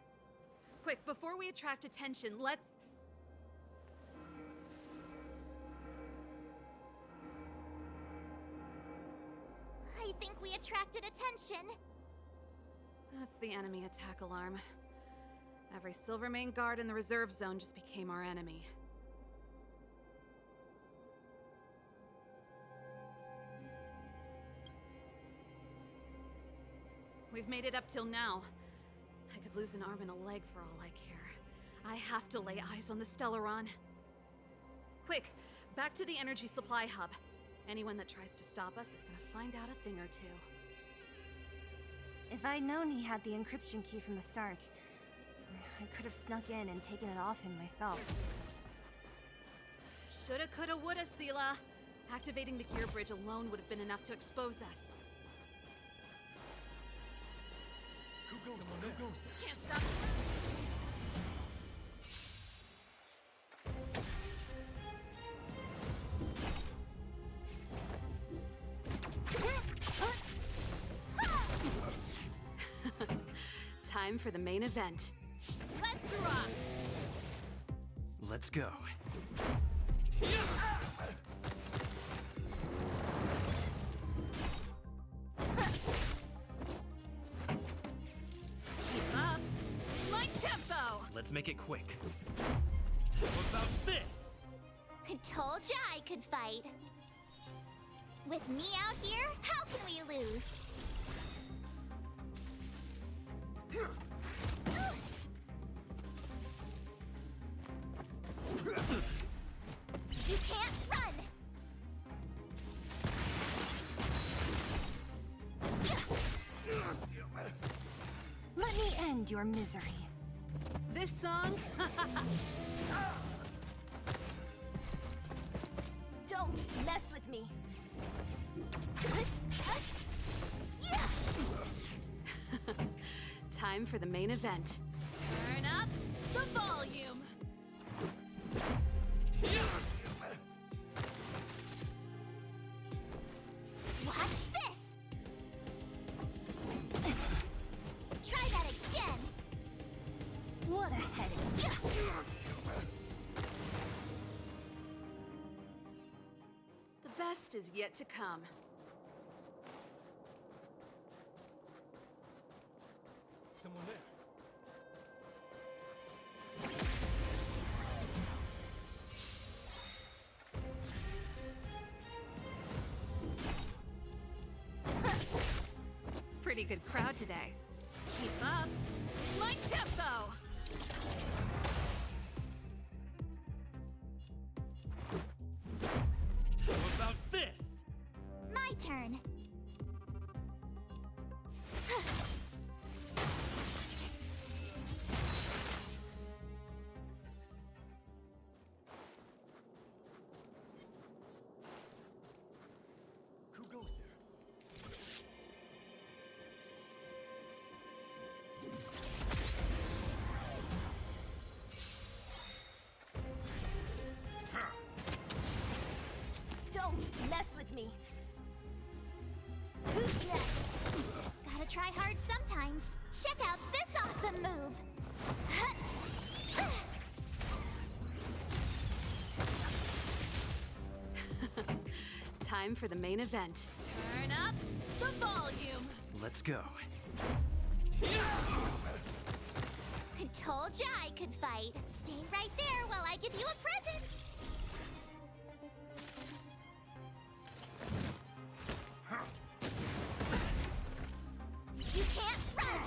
Quick, before we attract attention, let's... I think we attracted attention. That's the enemy attack alarm. Every Silvermane guard in the reserve zone just became our enemy. We've made it up till now. I could lose an arm and a leg for all I care. I have to lay eyes on the Stellaron. Quick, back to the energy supply hub. Anyone that tries to stop us is gonna find out a thing or two. If I'd known he had the encryption key from the start, I could have snuck in and taken it off him myself. Shoulda, coulda, woulda, Sela. Activating the gear bridge alone would have been enough to expose us. Who goes there? Can't stop. Time for the main event. Let's rock! Let's go. Keep up! My tempo! Let's make it quick. What about this? I told ya I could fight. With me out here, how can we lose? You can't run! Let me end your misery. This song? Don't mess with me. Time for the main event. Turn up the volume! Watch this! Try that again! What a headache. The best is yet to come. Someone there. Pretty good crowd today. Keep up my tempo! How about this? My turn. Who goes there? Don't mess with me. Who's next? Gotta try hard sometimes. Check out this awesome move! Time for the main event. Turn up the volume! Let's go. I told ya I could fight. Stay right there while I give you a present! You can't run!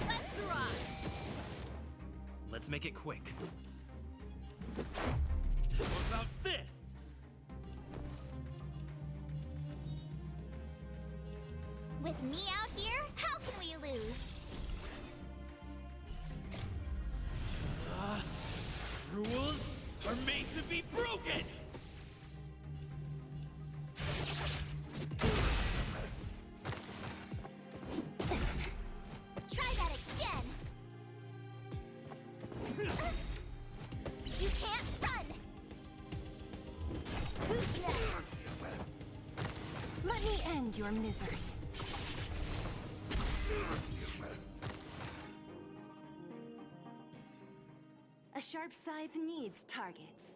Let's rock! Let's make it quick. What about this? With me out here, how can we lose? end your misery. A sharp scythe needs targets.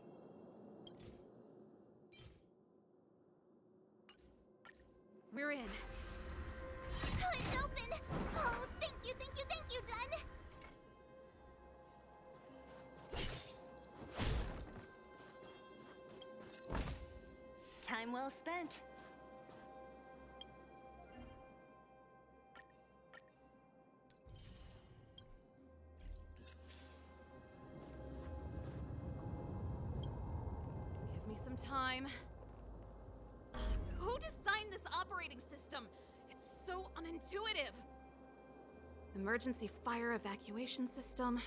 We're in. It's open! Oh, thank you, Dun! Time well spent. Give me some time. Who designed this operating system? It's so unintuitive. Emergency fire evacuation system?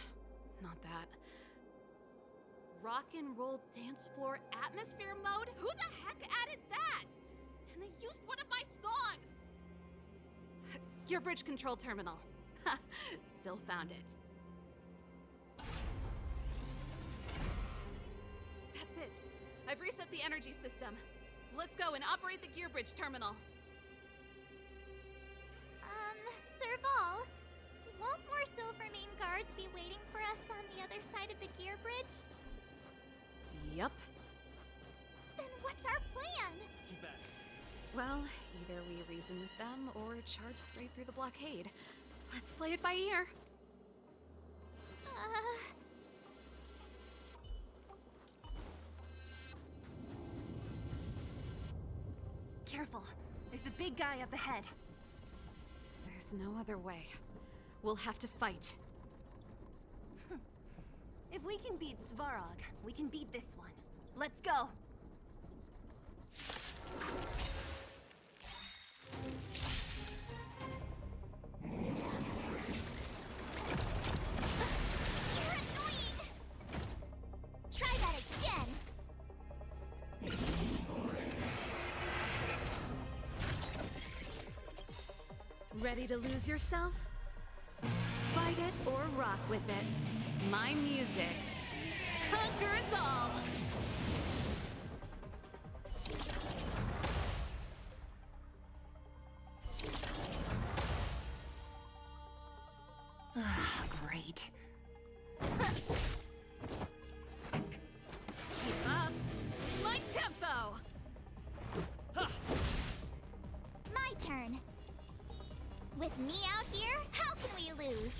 Not that. Rock and roll dance floor atmosphere mode? Who the heck added that? And they used one of my songs! Gear bridge control terminal. Still found it. That's it. I've reset the energy system. Let's go and operate the gear bridge terminal. Serval, won't more Silvermane guards be waiting for us on the other side of the gear bridge? Yup. Then what's our plan? Well, either we reason with them or charge straight through the blockade. Let's play it by ear. Careful. There's a big guy up ahead. There's no other way. We'll have to fight. If we can beat Svarog, we can beat this one. Let's go! You're annoying! Try that again! Ready to lose yourself? Fight it or rock with it. My music conquers all! Great. Keep up! My tempo! My turn. With me out here, how can we lose?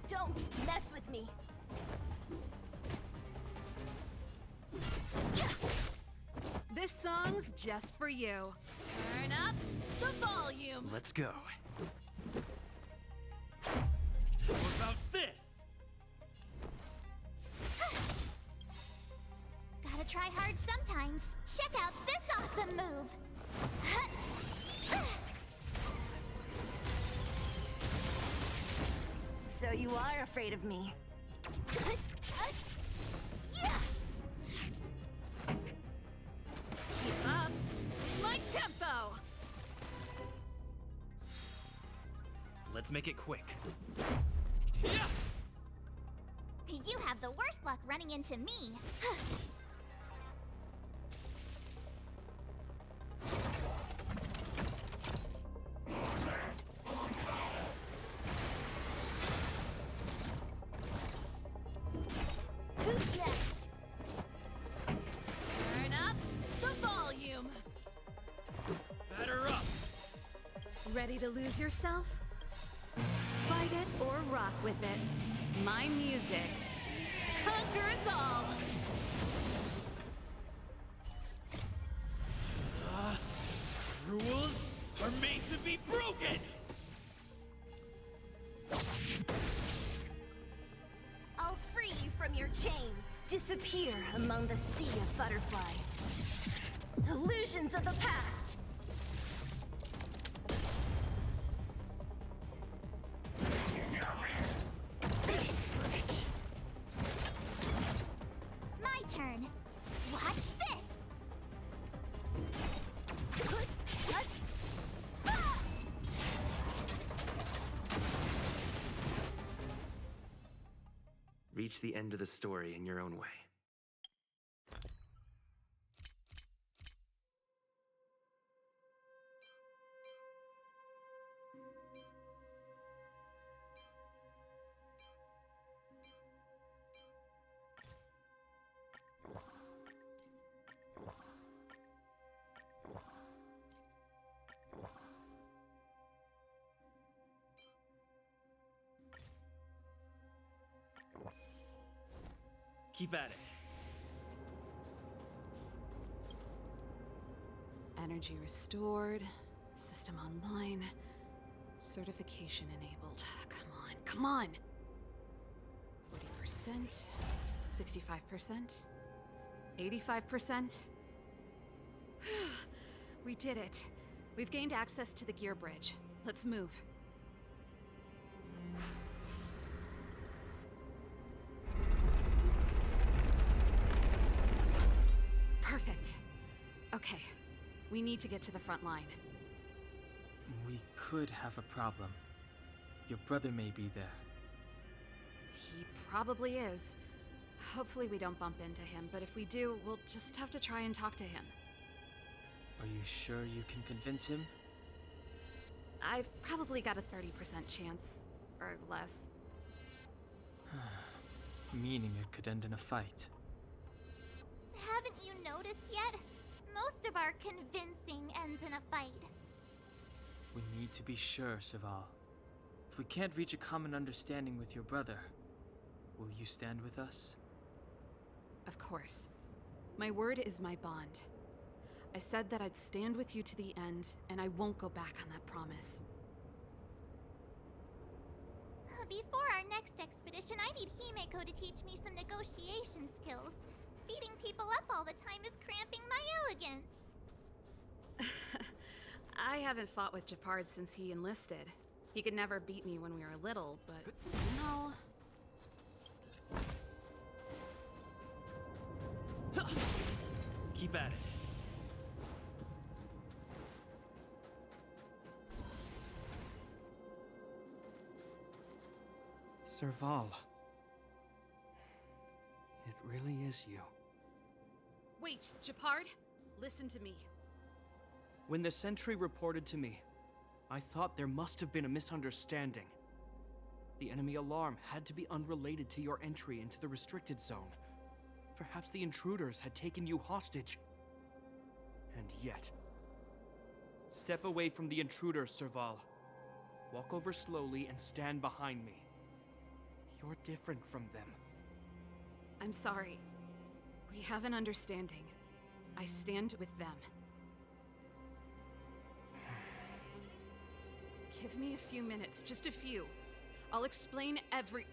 Don't mess with me! This song's just for you. Turn up the volume! Let's go. How about this? Gotta try hard sometimes. Check out this awesome move! So you are afraid of me. Keep up! My tempo! Let's make it quick. You have the worst luck running into me. Who's next? Turn up the volume! Batter up! Ready to lose yourself? Fight it or rock with it. My music conquers all! Rules are made to be broken! I'll free you from your chains. Disappear among the sea of butterflies. Illusions of the past. My turn. Watch this! reach the end of the story in your own way. Keep at it. Energy restored. System online. Certification enabled. Come on! 40%. 65%. 85%. We did it. We've gained access to the gear bridge. Let's move. Perfect. Okay. We need to get to the front line. We could have a problem. Your brother may be there. He probably is. Hopefully we don't bump into him, but if we do, we'll just have to try and talk to him. Are you sure you can convince him? I've probably got a 30% chance, or less. Meaning it could end in a fight. Haven't you noticed yet? Most of our convincing ends in a fight. We need to be sure, Serval. If we can't reach a common understanding with your brother, will you stand with us? Of course. My word is my bond. I said that I'd stand with you to the end, and I won't go back on that promise. Before our next expedition, I need Himeko to teach me some negotiation skills. Beating people up all the time is cramping my elegance. I haven't fought with Japard since he enlisted. He could never beat me when we were little, but no. Keep at it. Serval. It really is you. Wait, Japard, listen to me. When the sentry reported to me, I thought there must have been a misunderstanding. The enemy alarm had to be unrelated to your entry into the restricted zone. Perhaps the intruders had taken you hostage. And yet... Step away from the intruders, Serval. Walk over slowly and stand behind me. You're different from them. I'm sorry. We have an understanding. I stand with them. Give me a few minutes, just a few. I'll explain every...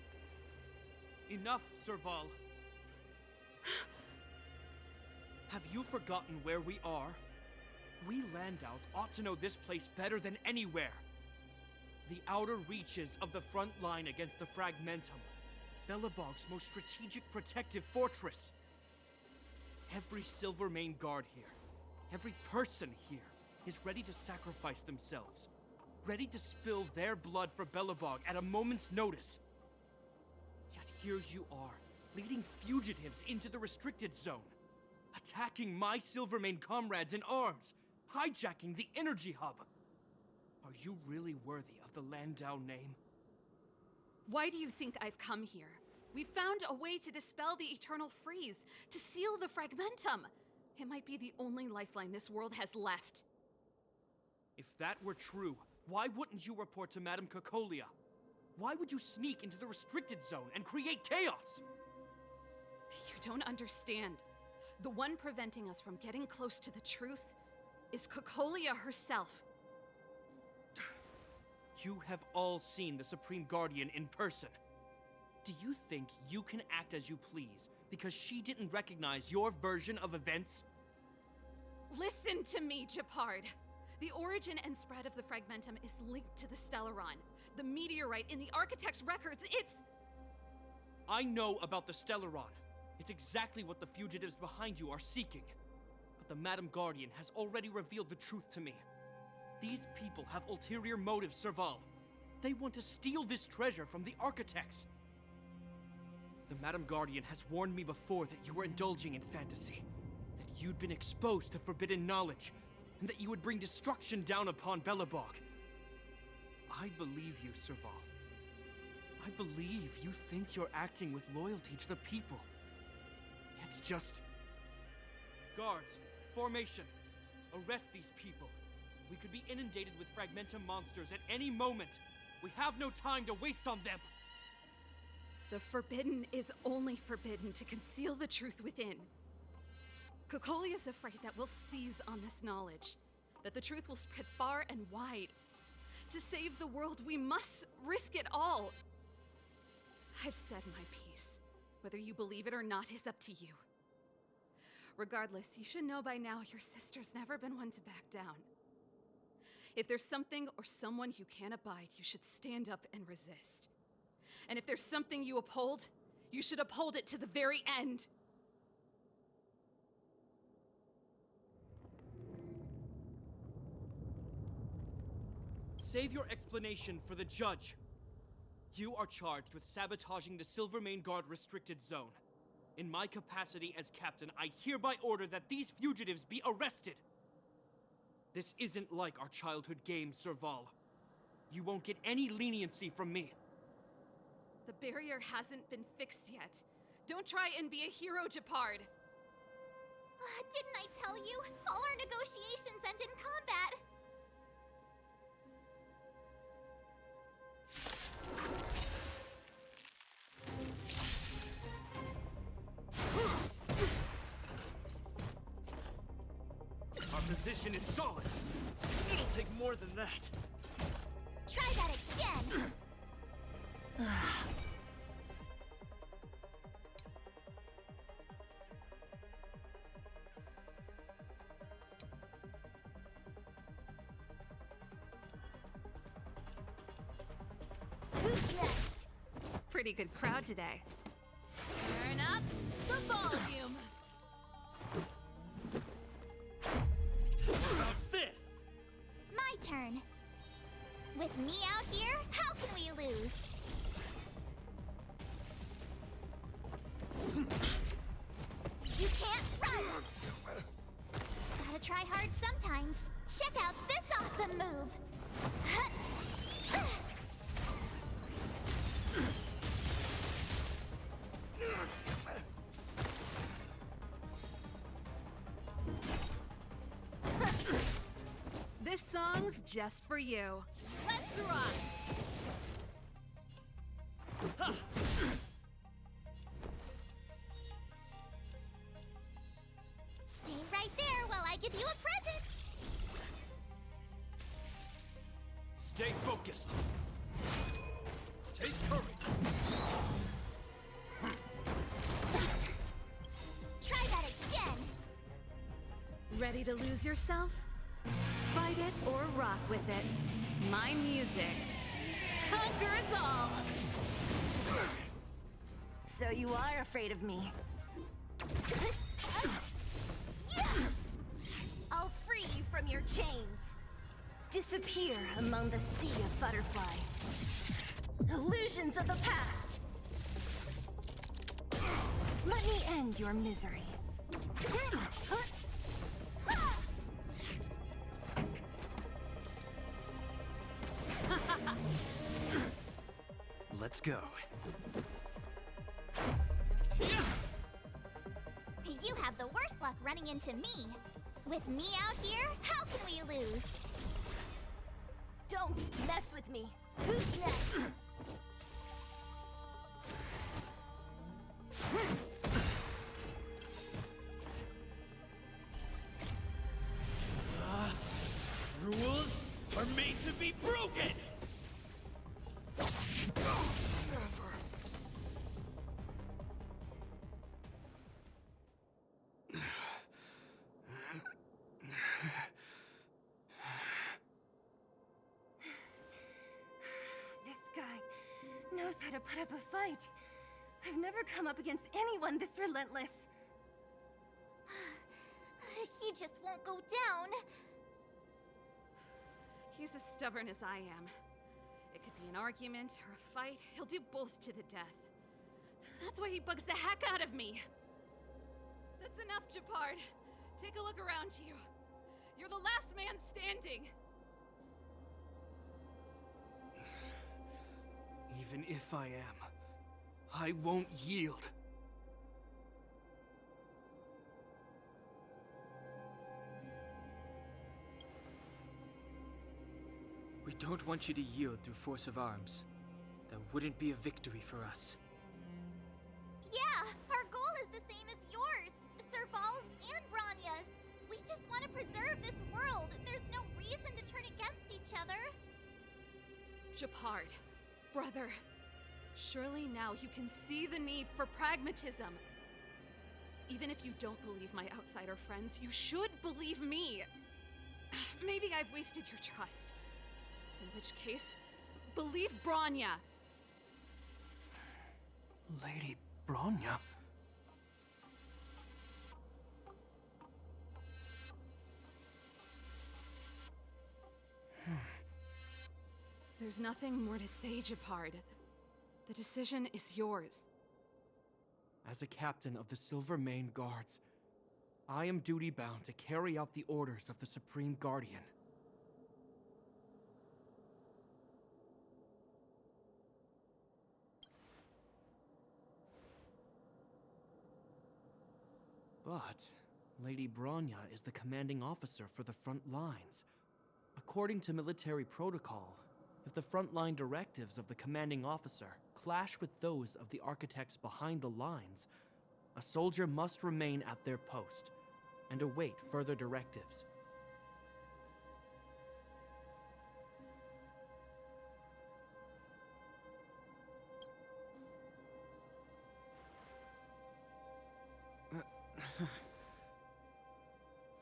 Enough, Serval. Have you forgotten where we are? We Landaus ought to know this place better than anywhere. The outer reaches of the front line against the Fragmentum. Belobog's most strategic protective fortress. Every Silvermane guard here, every person here, is ready to sacrifice themselves. Ready to spill their blood for Belobog at a moment's notice. Yet here you are, leading fugitives into the restricted zone. Attacking my Silvermane comrades in arms. Hijacking the energy hub. Are you really worthy of the Landau name? Why do you think I've come here? We found a way to dispel the eternal freeze, to seal the Fragmentum. It might be the only lifeline this world has left. If that were true, why wouldn't you report to Madame Cocolia? Why would you sneak into the restricted zone and create chaos? You don't understand. The one preventing us from getting close to the truth is Cocolia herself. You have all seen the Supreme Guardian in person. Do you think you can act as you please because she didn't recognize your version of events? Listen to me, Japard. The origin and spread of the Fragmentum is linked to the Stellaron. The meteorite in the Architect's records, it's... I know about the Stellaron. It's exactly what the fugitives behind you are seeking. But the Madam Guardian has already revealed the truth to me. These people have ulterior motives, Serval. They want to steal this treasure from the Architects. The Madam Guardian has warned me before that you were indulging in fantasy, that you'd been exposed to forbidden knowledge, and that you would bring destruction down upon Belobog. I believe you, Serval. I believe you think you're acting with loyalty to the people. It's just... Guards, formation. Arrest these people. We could be inundated with Fragmentum monsters at any moment. We have no time to waste on them. The forbidden is only forbidden to conceal the truth within. Kokoli is afraid that we'll seize on this knowledge, that the truth will spread far and wide. To save the world, we must risk it all. I've said my piece. Whether you believe it or not is up to you. Regardless, you should know by now your sister's never been one to back down. If there's something or someone you can't abide, you should stand up and resist. And if there's something you uphold, you should uphold it to the very end. Save your explanation for the judge. You are charged with sabotaging the Silvermane Guard restricted zone. In my capacity as captain, I hereby order that these fugitives be arrested. This isn't like our childhood game, Serval. You won't get any leniency from me. The barrier hasn't been fixed yet. Don't try and be a hero, Japard. Didn't I tell you? All our negotiations end in combat. Our position is solid. It'll take more than that. Try that again. Who's next? Pretty good crowd today. Turn up the volume. What about this? My turn. With me out here, how can we lose? You can't run! Gotta try hard sometimes. Check out this awesome move! This song's just for you. Let's rock! Stay right there while I give you a present! Stay focused. Take courage. Try that again! Ready to lose yourself? Fight it or rock with it. My music. Conquer us all! So you are afraid of me. I'll free you from your chains. Disappear among the sea of butterflies. Illusions of the past. Let me end your misery. Let's go. You have the worst luck running into me. With me out here, how can we lose? Don't mess with me. Who's next? Rules are made to be broken! This guy knows how to put up a fight. I've never come up against anyone this relentless. He just won't go down. He's as stubborn as I am. It could be an argument or a fight. He'll do both to the death. That's why he bugs the heck out of me. That's enough, Japard. Take a look around you. You're the last man standing. Even if I am, I won't yield. We don't want you to yield through force of arms. That wouldn't be a victory for us. Yeah, our goal is the same as yours, Serval's and Bronya's. We just want to preserve this world. There's no reason to turn against each other. Japard, brother, surely now you can see the need for pragmatism. Even if you don't believe my outsider friends, you should believe me. Maybe I've wasted your trust. In which case, believe Bronya. Lady Bronya? There's nothing more to say, Japard. The decision is yours. As a captain of the Silvermane Guards, I am duty-bound to carry out the orders of the Supreme Guardian. But Lady Bronya is the commanding officer for the front lines. According to military protocol, if the frontline directives of the commanding officer clash with those of the architects behind the lines, a soldier must remain at their post and await further directives.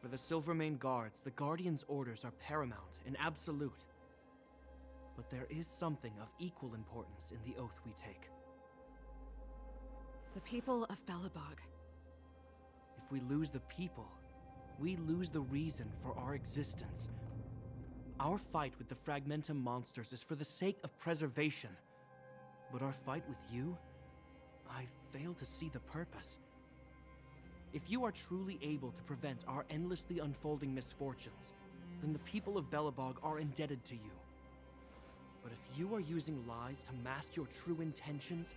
For the Silvermane Guards, the Guardian's orders are paramount and absolute. But there is something of equal importance in the oath we take. The people of Belobog. If we lose the people, we lose the reason for our existence. Our fight with the Fragmentum monsters is for the sake of preservation. But our fight with you? I fail to see the purpose. If you are truly able to prevent our endlessly unfolding misfortunes, then the people of Belobog are indebted to you. But if you are using lies to mask your true intentions,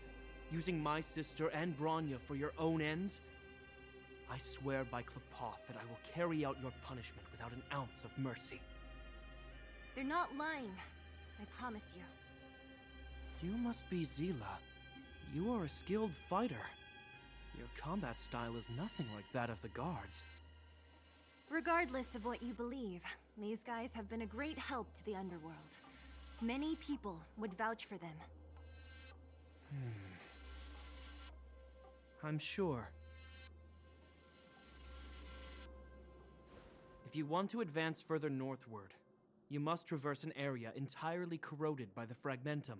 using my sister and Bronya for your own ends, I swear by Klepoth that I will carry out your punishment without an ounce of mercy. They're not lying. I promise you. You must be Zila. You are a skilled fighter. Your combat style is nothing like that of the guards. Regardless of what you believe, these guys have been a great help to the underworld. Many people would vouch for them. I'm sure. If you want to advance further northward, you must traverse an area entirely corroded by the Fragmentum.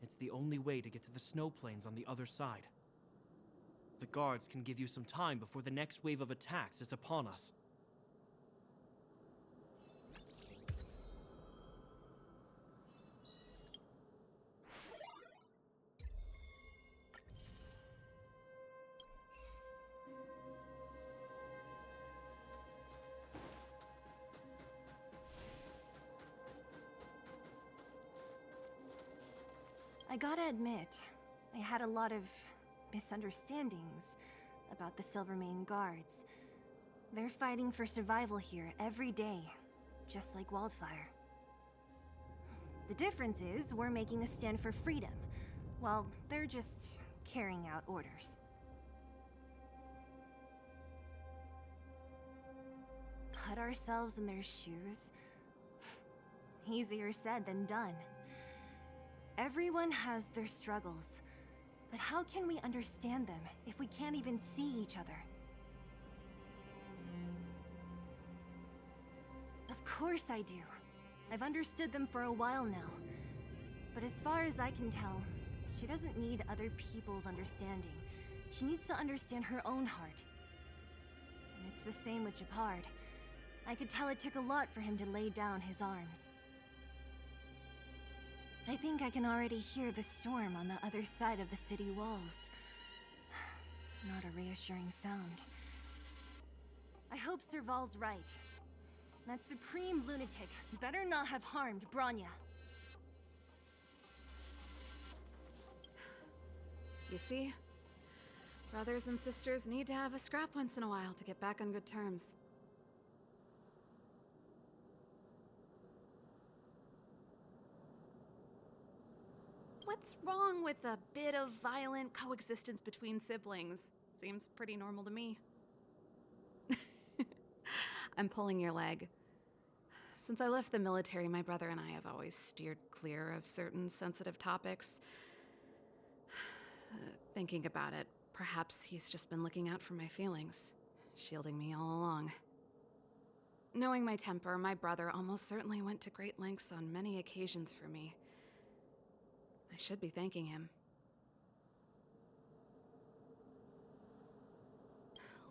It's the only way to get to the snow plains on the other side. The guards can give you some time before the next wave of attacks is upon us. I gotta admit, I had a lot of misunderstandings about the Silvermane Guards. They're fighting for survival here every day, just like Wildfire. The difference is we're making a stand for freedom, while they're just carrying out orders. Put ourselves in their shoes? Easier said than done. Everyone has their struggles, but how can we understand them if we can't even see each other? Of course I do. I've understood them for a while now. But as far as I can tell, she doesn't need other people's understanding. She needs to understand her own heart. And it's the same with Japard. I could tell it took a lot for him to lay down his arms. I think I can already hear the storm on the other side of the city walls. Not a reassuring sound. I hope Serval's right. That supreme lunatic better not have harmed Bronya. You see? Brothers and sisters need to have a scrap once in a while to get back on good terms. What's wrong with a bit of violent coexistence between siblings? Seems pretty normal to me. I'm pulling your leg. Since I left the military, my brother and I have always steered clear of certain sensitive topics. Thinking about it, perhaps he's just been looking out for my feelings, shielding me all along. Knowing my temper, my brother almost certainly went to great lengths on many occasions for me. I should be thanking him.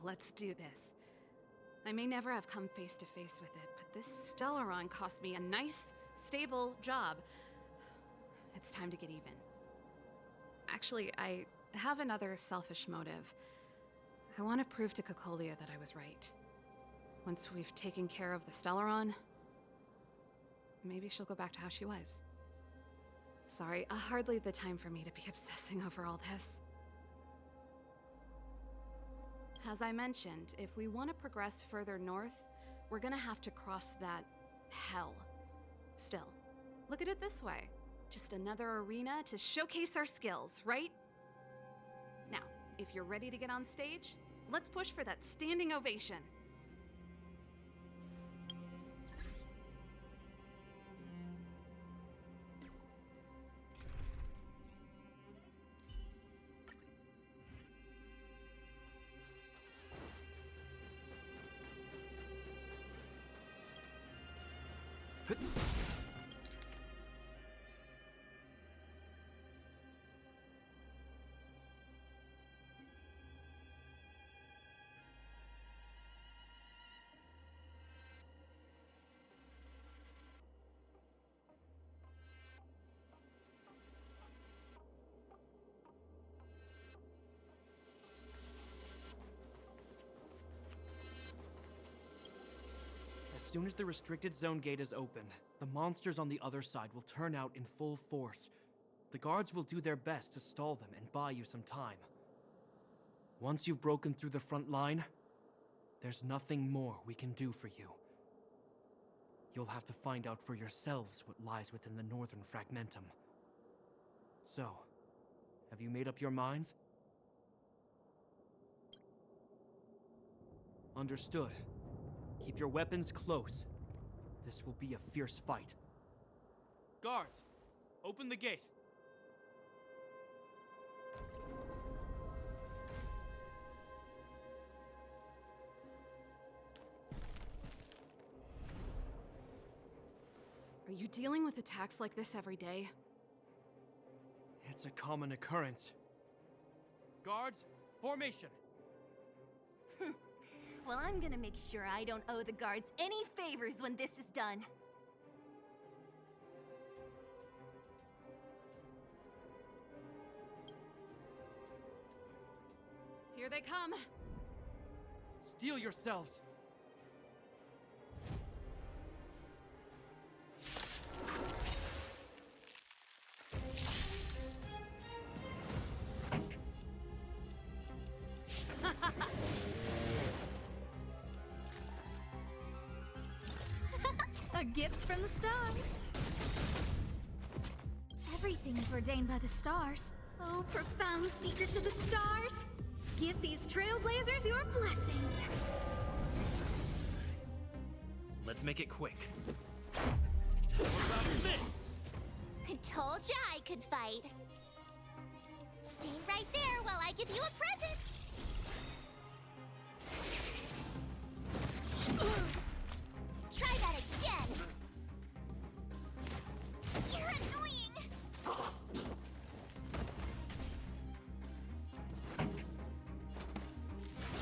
Let's do this. I may never have come face to face with it, but this Stellaron cost me a nice, stable job. It's time to get even. Actually, I have another selfish motive. I want to prove to Cocolia that I was right. Once we've taken care of the Stellaron, maybe she'll go back to how she was. Sorry, hardly the time for me to be obsessing over all this. As I mentioned, if we want to progress further north, we're gonna have to cross that hell. Still, look at it this way. Just another arena to showcase our skills, right? Now, if you're ready to get on stage, let's push for that standing ovation. As soon as the restricted zone gate is open, the monsters on the other side will turn out in full force. The guards will do their best to stall them and buy you some time. Once you've broken through the front line, there's nothing more we can do for you. You'll have to find out for yourselves what lies within the northern fragmentum. So, have you made up your minds? Understood. Keep your weapons close. This will be a fierce fight. Guards, open the gate. Are you dealing with attacks like this every day? It's a common occurrence. Guards, formation. Well, I'm gonna make sure I don't owe the guards any favors when this is done. Here they come. Steel yourselves. A gift from the stars. Everything is ordained by the stars. Oh, profound secrets of the stars. Give these trailblazers your blessing. Let's make it quick. I told ya I could fight. Stay right there while I give you a present. Try that again. You're annoying.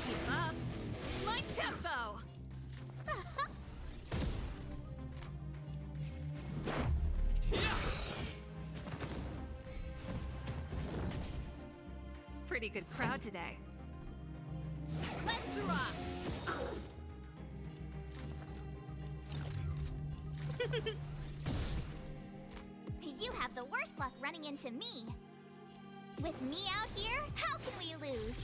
Keep up. My tempo. Pretty good crowd today. You have the worst luck running into me. With me out here, how can we lose?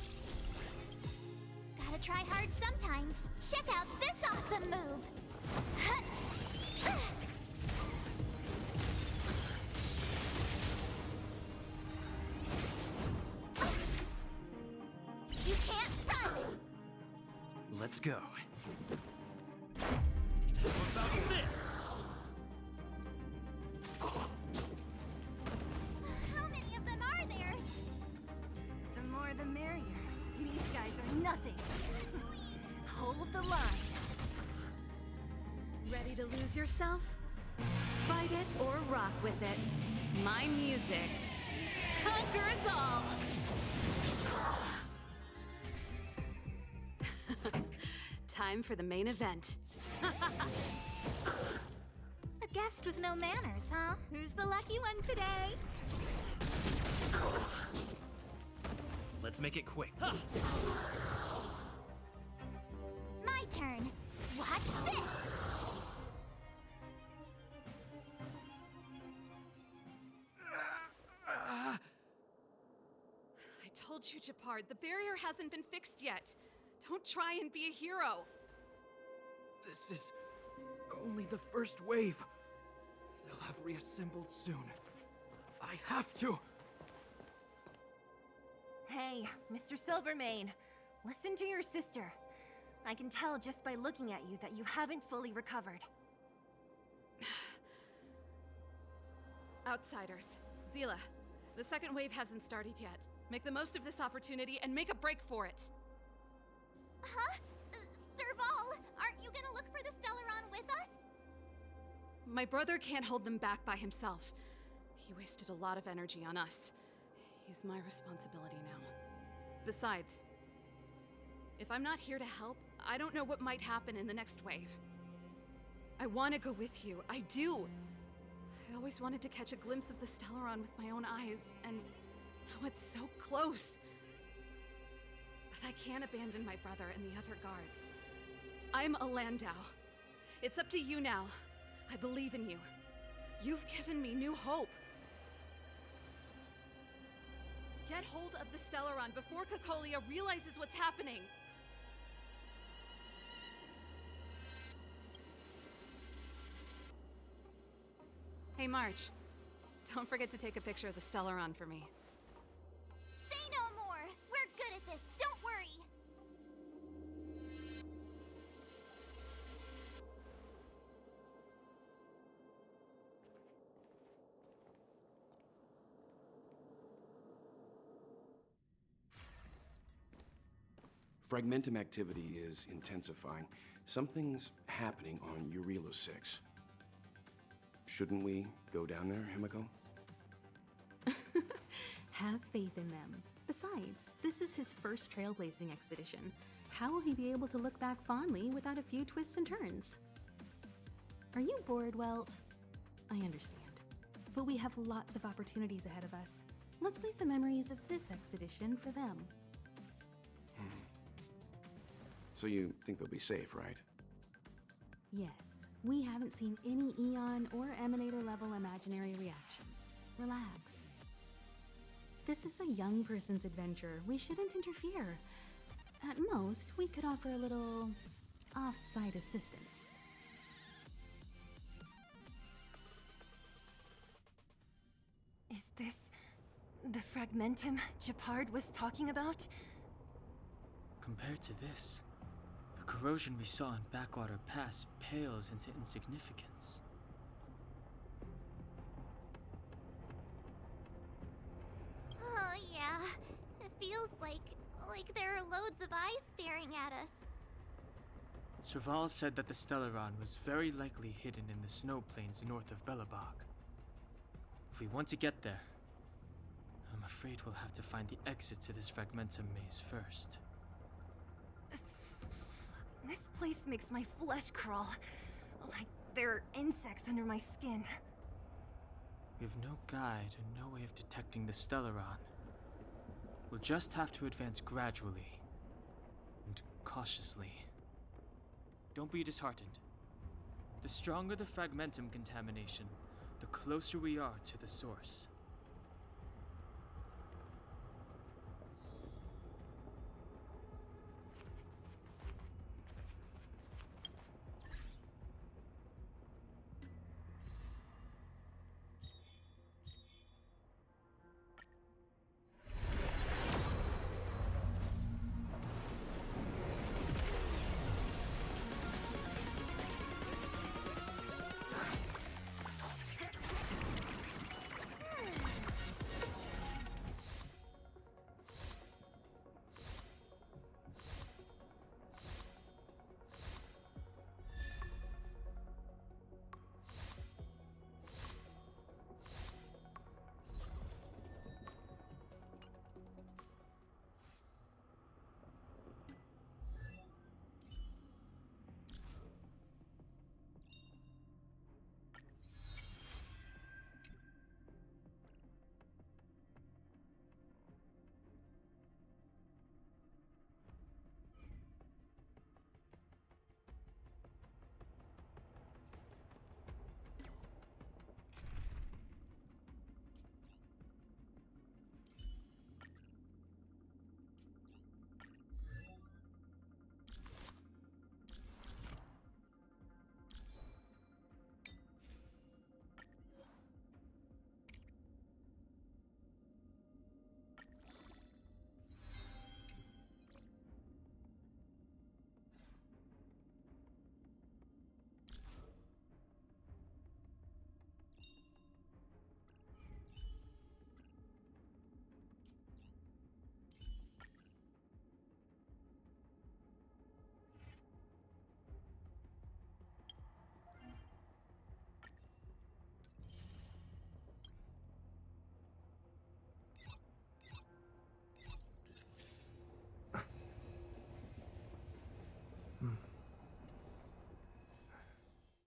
Gotta try hard sometimes. Check out this awesome move. You can't run! Let's go. What's up with this? How many of them are there? The more the merrier. These guys are nothing. Hold the line. Ready to lose yourself? Fight it or rock with it. My music. Conquer us all! Time for the main event. A guest with no manners, huh? Who's the lucky one today? Let's make it quick. My turn. Watch this! I told you, Japard, the barrier hasn't been fixed yet. Don't try and be a hero. This is only the first wave. They'll have reassembled soon. I have to. Hey, Mr. Silvermane, listen to your sister. I can tell just by looking at you that you haven't fully recovered. Outsiders. Zila, the second wave hasn't started yet. Make the most of this opportunity and make a break for it. Huh? Serval, aren't you gonna look for the Stellaron with us? My brother can't hold them back by himself. He wasted a lot of energy on us. He's my responsibility now. Besides, if I'm not here to help, I don't know what might happen in the next wave. I want to go with you. I do. I always wanted to catch a glimpse of the Stellaron with my own eyes, and now it's so close. But I can't abandon my brother and the other guards. I'm a Landau. It's up to you now. I believe in you. You've given me new hope. Get hold of the Stellaron before Cocolia realizes what's happening. Hey, March. Don't forget to take a picture of the Stellaron for me. Say no more! We're good at this, don't worry! Fragmentum activity is intensifying. Something's happening on Eurilo 6. Shouldn't we go down there, Himiko? Have faith in them. Besides, this is his first trailblazing expedition. How will he be able to look back fondly without a few twists and turns? Are you bored, Welt? I understand. But we have lots of opportunities ahead of us. Let's leave the memories of this expedition for them. So you think they'll be safe, right? Yes, we haven't seen any Eon or Emanator level imaginary reactions. Relax. This is a young person's adventure. We shouldn't interfere. At most, we could offer a little off-site assistance. Is this the Fragmentum Japard was talking about? Compared to this, the corrosion we saw in Backwater Pass pales into insignificance. Oh, yeah. It feels like there are loads of eyes staring at us. Serval said that the Stellaron was very likely hidden in the snow plains north of Belobog. If we want to get there, I'm afraid we'll have to find the exit to this Fragmentum maze first. This place makes my flesh crawl. Like there are insects under my skin. We have no guide and no way of detecting the Stellaron. We'll just have to advance gradually and cautiously. Don't be disheartened. The stronger the fragmentum contamination, the closer we are to the source.